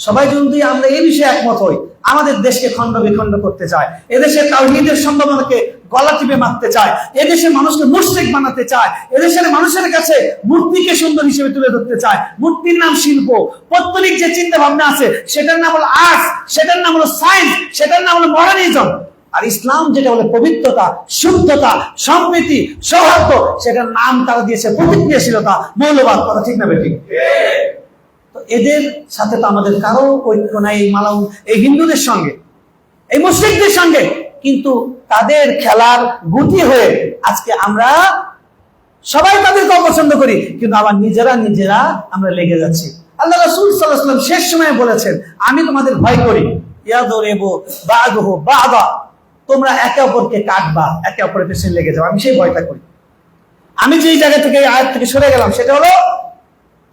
সবাই যদি আমরা এই বিষয়ে একমত হই, আমাদের দেশকে খণ্ড বিখণ্ড করতে চায়, এদেশের তাওহীদের সম্ভাবনাকে গলা টিপে মারতে চায়, এদেশের মানুষকে মুশরিক বানাতে চায়, এদেশের মানুষের কাছে মূর্তিকে সুন্দর হিসেবে তুলে ধরতে চায়। মূর্তির নাম শিল্প, পৌত্তলিক যে চিন্তা ভাবনা আছে সেটার নাম হলো আর্টস, সেটার নাম হলো সায়েন্স, সেটার নাম হলো মডার্নিজম। আর ইসলাম যেটা বলে পবিত্রতা, শুদ্ধতা, সম্প্রীতি, সৌহার্দ্য, সেটার নাম তারা দিয়েছে প্রতিক্রিয়াশীলতা, মৌলবাদ। কথা ঠিক না বেঠিক? তো এদের সাথে তো আমাদের কারো ঐক্য নাই, এই হিন্দুদের সঙ্গে, এই মুশরিকদের সঙ্গে। কিন্তু তাদের খেলার গুটি হয়ে আজকে আমরা সবাই তাদেরকে অপছন্দ করি, কিন্তু আবার নিজেরা আমরা লেগে যাচ্ছি। আল্লাহ রাসূল সাল্লাল্লাহু আলাইহি ওয়াসাল্লাম শেষ সময়ে বলেছেন, আমি তোমাদের ভয় করি, ইয়াদরিবু বা'দুহু বা'দা, তোমরা একে অপরকে কাটবা, একে অপরের পেছনে লেগে যাও। আমি সেই ভয়টা করি। আমি যেই জায়গা থেকে আয়াত থেকে সরে গেলাম, সেটা হলো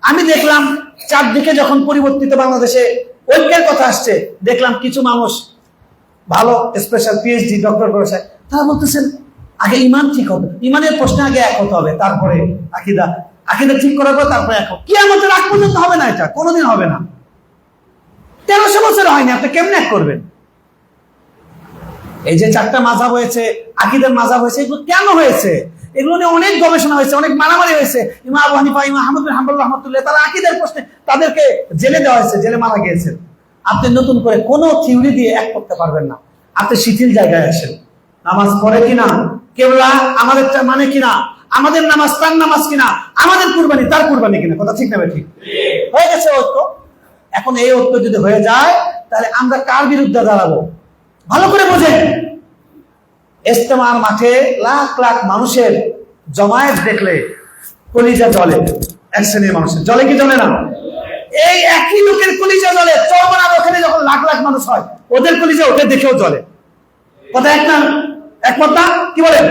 আমি দেখলাম চারদিকে যখন পরিবর্তিত বাংলাদেশে ঐক্যের কথা আসছে, দেখলাম কিছু মানুষ ভালো স্পেশাল পিএইচডি ডক্টর করেছে, তারা বলতেছেন আগে ঈমান ঠিক হবে, ঈমানের প্রশ্নে আগে এক হতে হবে, তারপরে আকীদা ঠিক করার পর তারপরে এক হবে। কিয়ামতের আগ পর্যন্ত হবে না, এটা কোনোদিন হবে না। 1300 বছর হয়নি, আপনি কেমনে এক করবেন? এই যে 4টা মাযহাব হয়েছে, আকীদার মাযহাব হয়েছে, এগুলো কেন হয়েছে? এগুলো নিয়ে অনেক গবেষণা হয়েছে, অনেক মারামারি হয়েছে। ইমাম আবু হানিফা, ইমাম আহমদ বিন হাম্বল রাহমাতুল্লাহ তাআলা আকীদার প্রশ্নে তাদেরকে জেলে দেওয়া হয়েছে, জেলে মারা গিয়েছেন। আপনি নতুন করে কোনো থিওরি দিয়ে এক করতে পারবেন না। আপনি শিথিল জায়গায় আসেন, নামাজ পড়ে কিনা, কেবলা আমাদেরটা মানে কিনা, আমাদের নামাজ তার নামাজ কিনা, আমাদের কুরবানি তার কুরবানি কিনা, কথা ঠিক না ঠিক? হয়ে গেছে ঐক্য। এখন এই ঐক্য যদি হয়ে যায় তাহলে আমরা কার বিরুদ্ধে দাঁড়াবো? ভালো করে বোঝেন। ইজতেমার মাঠে লাখ লাখ মানুষের জমায়েত দেখলে কলিজা জ্বলে। এক শ্রেণীর মানুষের জ্বলে কি জ্বলে না? এই একই লোকের কলিজা জ্বলে। চরমনার ওখানে যখন লাখ লাখ মানুষ হয়, ওদের কলিজা ওদের দেখেও জ্বলে। কথা এক না? একমত না? কি বলেন?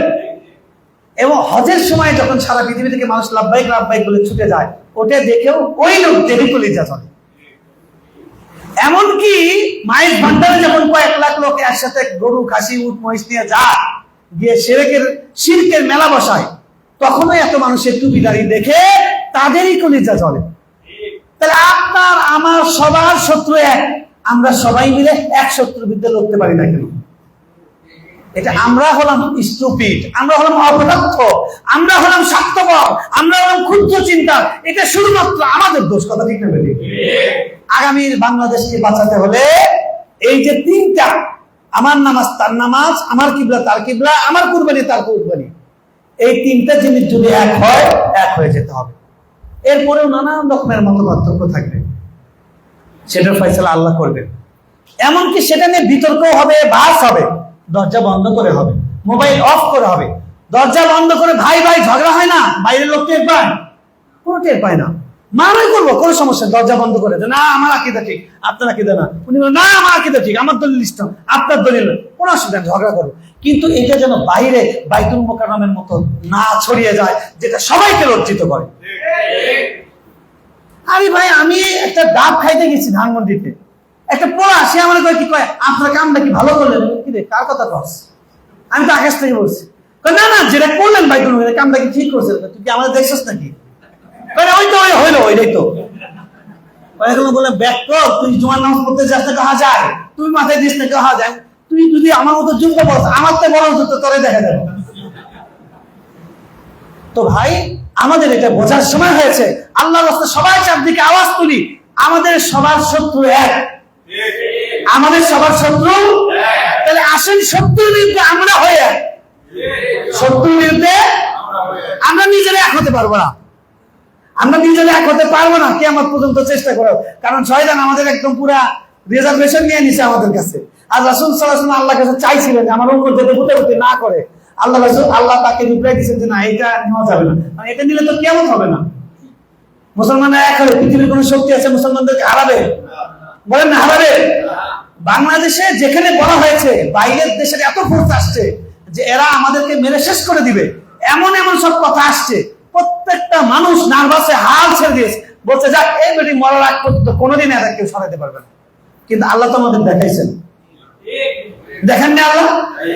এবং হজের সময় যখন সারা পৃথিবী থেকে মানুষ লাব্বাইক লাব্বাইক বলে ছুটে যায়, ওটা দেখেও ওই লোকদেরই কলিজা জ্বলে। এমনকি মাইজ ভান্ডারে যখন কয়েক লাখ লোক একসাথে গরু, খাসি, উট, মহিষ নিয়ে যায়, গিয়ে শিরকের মেলা বসায়, তখনও এত মানুষের টুপি দাঁড়ি দেখে তাদেরই কলিজা জ্বলে। তাহলে আপনার আমার সবার শত্রু এক, আমরা সবাই মিলে এক শত্রুর বিরুদ্ধে লড়তে পারি না কেন? এটা আমরা হলাম স্টুপিড, আমরা হলাম অপদার্থ, আমরা হলাম স্বার্থপর, আমরা হলাম ক্ষুদ্র চিন্তা। এটা শুধুমাত্র আমাদের দোষ, কথা ঠিক না বেঠিক? আগামীর বাংলাদেশকে বাঁচাতে হলে এই যে তিনটা, আমার নামাজ তার নামাজ, আমার কিবলা তার কিবলা, আমার কুরবানি তার কুরবানি, এই তিনটা জিনিস যদি এক হয়, এক হয়ে যেতে হবে। এরপরেও নানান রকমের মত পার্থক্য থাকবে, সেটার ফয়সালা আল্লাহ করবেন। এমনকি সেটা নিয়ে বিতর্ক হবে, বাস হবে, দরজা বন্ধ করে হবে, মোবাইল অফ করে হবে। দরজা বন্ধ করে ভাই ভাই ঝগড়া হয় না, বাইরের লোক টের পায়? কোনো টের পায় না। মারাই করবো, কোনো সমস্যা, দরজা বন্ধ করে দে, না আমার আকীদা ঠিক, আপনার আকীদা না। উনি বলেন না আমার আকীদা ঠিক, আমার দলিল ইসলাম, আপনার দলিল, কোনো অসুবিধা, ঝগড়া করবো। কিন্তু এটা যেন বাইরে বাইতুল মুকাররমের মতো না ছড়িয়ে যায়, যেটা সবাইকে লজ্জিত করে। আরে ভাই, আমি একটা ডাব খাইতে গেছি ধানমন্ডিতে, একটা পোড়া, সে আমার কি কয়, আপনার কামটা কি ভালো করলেন? কি রে, কার কথা কস? আমি তো আকাশ থেকে বলছি। না না, যেটা করলেন বাইতুল মুকাররমের কামটা কি ঠিক করছে? তুই কি আমাদের দেখছিস নাকি? ওই তো হইলো, ওইটাই তো। বলে ব্যাক কর, তুই জুমার নামাজ পড়তে যাস না, কাহা যায়? তুই মাথায় দিস না, কাহা যায়? তুই যদি আমার মতো যুদ্ধ বলছ, আমার তো বড় যুদ্ধ তোরে দেখা যাবে। তো ভাই, আমাদের এটা বোঝার সময় হয়েছে। আল্লাহর রাস্তায় সবাই চারদিকে আওয়াজ তুলি, আমাদের সবার শত্রু এক, আমাদের সবার শত্রু। তাহলে আসেন শত্রুর বিরুদ্ধে আমরা হয়ে এক। শত্রুর বিরুদ্ধে আমরা নিজেরা এক হতে পারবো না, আমরা নিজেরা এক হতে পারবো না কিয়ামত পর্যন্ত চেষ্টা করো। কারণ শয়তান আমাদের একদম পুরা রিজার্ভেশন নিয়ে নিছে আমাদের কাছে। আর রাসূল সাল্লাল্লাহু আলাইহি ওয়াসাল্লাম আল্লাহর কাছে চাইছিলেন যে আমার উম্মত যাতে ভূতে না করে। আল্লাহ তাকে রিপ্লাই দিয়েছেন যে না, এটা নেওয়া যাবে না, মানে এটা নিলে তো কিয়ামত হবে না। মুসলমানরা এক হবে, পৃথিবীর কোন শক্তি আছে মুসলমানদেরকে হারাবে? বলেন না, হারাবে? বাংলাদেশে যেখানে বলা হয়েছে বাইরের দেশের এত ফোর্স আসছে যে এরা আমাদেরকে মেরে শেষ করে দিবে, এমন এমন সব কথা আসছে, প্রত্যেকটা মানুষ নার্ভাসে হাল ছেড়ে দিয়েছে, বলছে যাক এই বেটি মরার আগ পর্যন্ত কোনোদিন এরা কেউ সরাতে পারবে না। কিন্তু আল্লাহ তো আমাদের দেখাইছেন, দেখেন না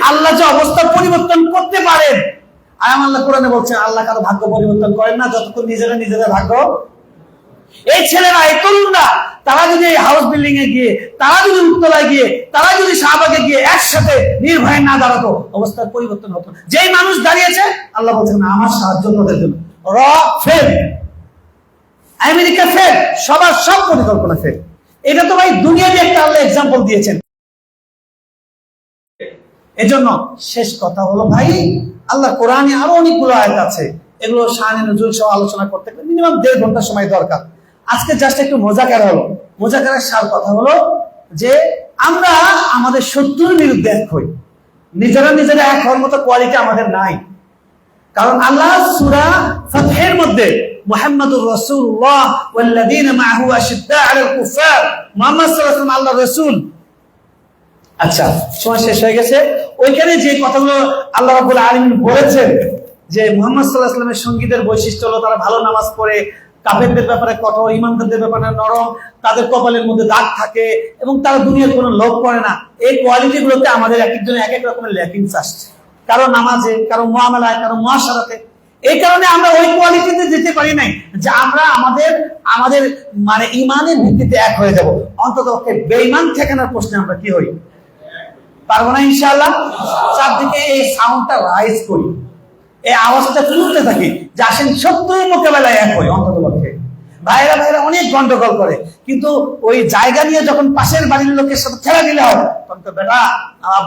আল্লাহ যে অবস্থা পরিবর্তন করতে পারেন। আয়াম আল্লাহ কোরআনে বলছেন আল্লাহ কারো ভাগ্য পরিবর্তন করেন না যতক্ষণ নিজেরা ভাগ্য। এই ছেলেরা, এই তরুণরা, তারা যদি হাউস বিল্ডিং এ গিয়ে, তারা যদি উত্তরায় গিয়ে, তারা যদি শাহবাগে গিয়ে একসাথে নির্ভয়ে না দাঁড়াতো, অবস্থার পরিবর্তন হতো। যেই মানুষ দাঁড়িয়েছে, আল্লাহ বলছেন না আমার সাহায্য তাদের জন্য। র ফেল, আমেরিকা ফেল, সবার সব পরিকল্পনা ফেল। এটা তো ভাই দুনিয়াতে একটা আল্লাহ এক্সাম্পল দিয়েছেন। এজন্য শেষ কথা হলো ভাই, আল্লাহ কোরআনে আরো অনেকগুলো আয়াত আছে, এগুলো শানে নজুল সহ আলোচনা করতে মিনিমাম 1.5 ঘন্টা সময় দরকার। আজকে জাস্ট একটু মোজাকারা হলো। মোজাকারার সার কথা হলো যে আমরা আমাদের শত্রুর বিরুদ্ধে এক হই, নিজেরা এক হওয়ার মতো কোয়ালিটি আমাদের নাই। কারণ আল্লাহ সূরা ফাতহের মধ্যে মুহাম্মাদুর রাসূলুল্লাহ ওয়াল্লাযীনা মাআহু আশিদ্দাউ আলাল কুফার, মুহাম্মদ সাল্লাল্লাহু আলাইহি ওয়াসাল্লাম আল্লাহর রাসূল। আচ্ছা, সময় শেষ হয়ে গেছে। ওইখানে যে কথাগুলো আল্লাহ রাব্বুল আলামিন বলেছেন যে মুহাম্মদ সাল্লাল্লাহু আলাইহি ওয়াসাল্লামের সঙ্গীদের বৈশিষ্ট্য হলো তারা ভালো নামাজ পড়ে, কাফেরদের ব্যাপারে কঠোর, ইমানদারদের ব্যাপারে নরম, তাদের কপালের মধ্যে দাগ থাকে এবং তারা দুনিয়ার কোনো লোভ করে না। এই কোয়ালিটি গুলোতে আমাদের এক একজন এক এক রকমের ল্যাকিংস আসছে, কারো নামাজে, কারো মুআমালায়, কারো মুআশারাতে। এই কারণে আমরা ওই কোয়ালিটিতে যেতে পারি নাই যে আমরা আমাদের মানে ইমানের ভিত্তিতে এক হয়ে যাব। অন্তত বেঈমান ঠেকানোর প্রশ্নে আমরা কি হই? পারবো না ইনশাআল্লাহ। চারদিকে এই সাউন্ডটা রাইজ করি, এই আওয়াজটা তুলতে থাকি যে আসেন শত্রুর মোকাবেলায় এক হই অন্তত পক্ষে। ভাইরা অনেক গন্ডগোল করে, কিন্তু ওই জায়গা নিয়ে যখন পাশের বাড়ির লোকের সাথে খেলা দিলে হয়, তখন তো বেটা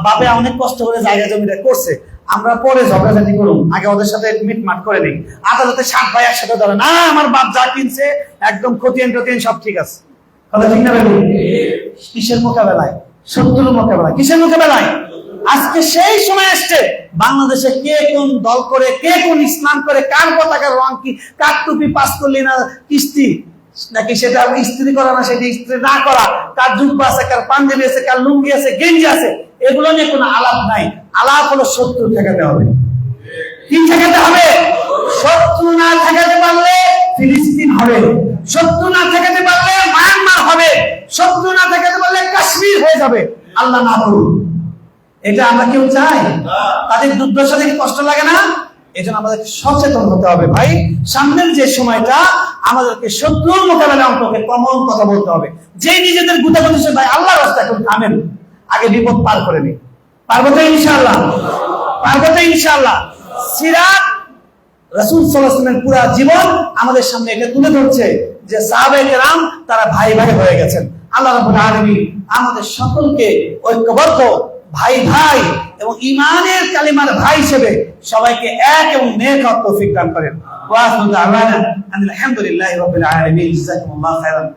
বাবা অনেক কষ্ট করে জায়গা জমিটা করছে, আমরা পরে ঝগড়াঝাটি করুন, আগে ওদের সাথে মিটমাট করে নিই। আদালতে 7 ভাই একসাথে ধরে না, আমার বাপ যা কিনছে একদম খতিয়ান টতিয়ান সব ঠিক আছে। কথা ঠিক না ভাই? কিসের মোকাবেলায়? শত্রুর মোকাবেলায়। কিসের মোকাবেলায়? আজকে সেই সময় আসছে বাংলাদেশে কে কোন দল করে, কে কোন ইসলাম করে, কার পতাকার রং কি, কার টুপি পাস করলি না কিস্তি নাকি সেটা ইস্ত্রি করা না সেটা ইস্ত্রি না করা, কার জুব্বা আছে, কার পাঞ্জাবি আছে, কার লুঙ্গি আছে, গেঞ্জি আছে, এগুলো নিয়ে কোনো আলাপ নাই। আলাপ হলো শত্রু ঠেকাতে হবে। কি ঠেকাতে হবে? শত্রু না ঠেকাতে পারলে ফিলিস্তিন হবে, শত্রু না ঠেকাতে পারলে মায়ানমার হবে, শত্রু না ঠেকাতে পারলে কাশ্মীর হয়ে যাবে। আল্লাহ না করুন। এটা আমরা কেউ চাই? তাদের দুর্দশা দেখে কষ্ট লাগে না? এই জন্য আমাদেরকে সচেতন হতে হবে ভাই। সামনের যে সময়টা আমাদেরকে শত্রুর মোকাবেলায় অন্তকে কমন কথা বলতে হবে। যে নিজেদের গুতাগুতি ভাই আল্লাহর রাস্তায় এখন থামেন, আগে বিপদ পার করে নিন। পারবো তো ইনশাআল্লাহ? পারবো তো ইনশাআল্লাহ? সিরাত রাসূল সাল্লাল্লাহু আলাইহি ওয়াসাল্লামের পুরো জীবন আমাদের সামনে এটা তুলে ধরছে যে সাহাবায়ে কেরাম তারা ভাই ভাই হয়ে গেছেন। আল্লাহ রাব্বুল আলামিন আমাদের সকলকে ঐক্যবদ্ধ ভাই ভাই এবং ঈমানের কালিমার ভাই হিসেবে সবাইকে এক এবং নেক হওয়ার তৌফিক দান করেন। ওয়া আখিরু দাওয়ানা আলহামদুলিল্লাহি রাব্বিল আলামিন। জাযাকুমুল্লাহু খাইরান।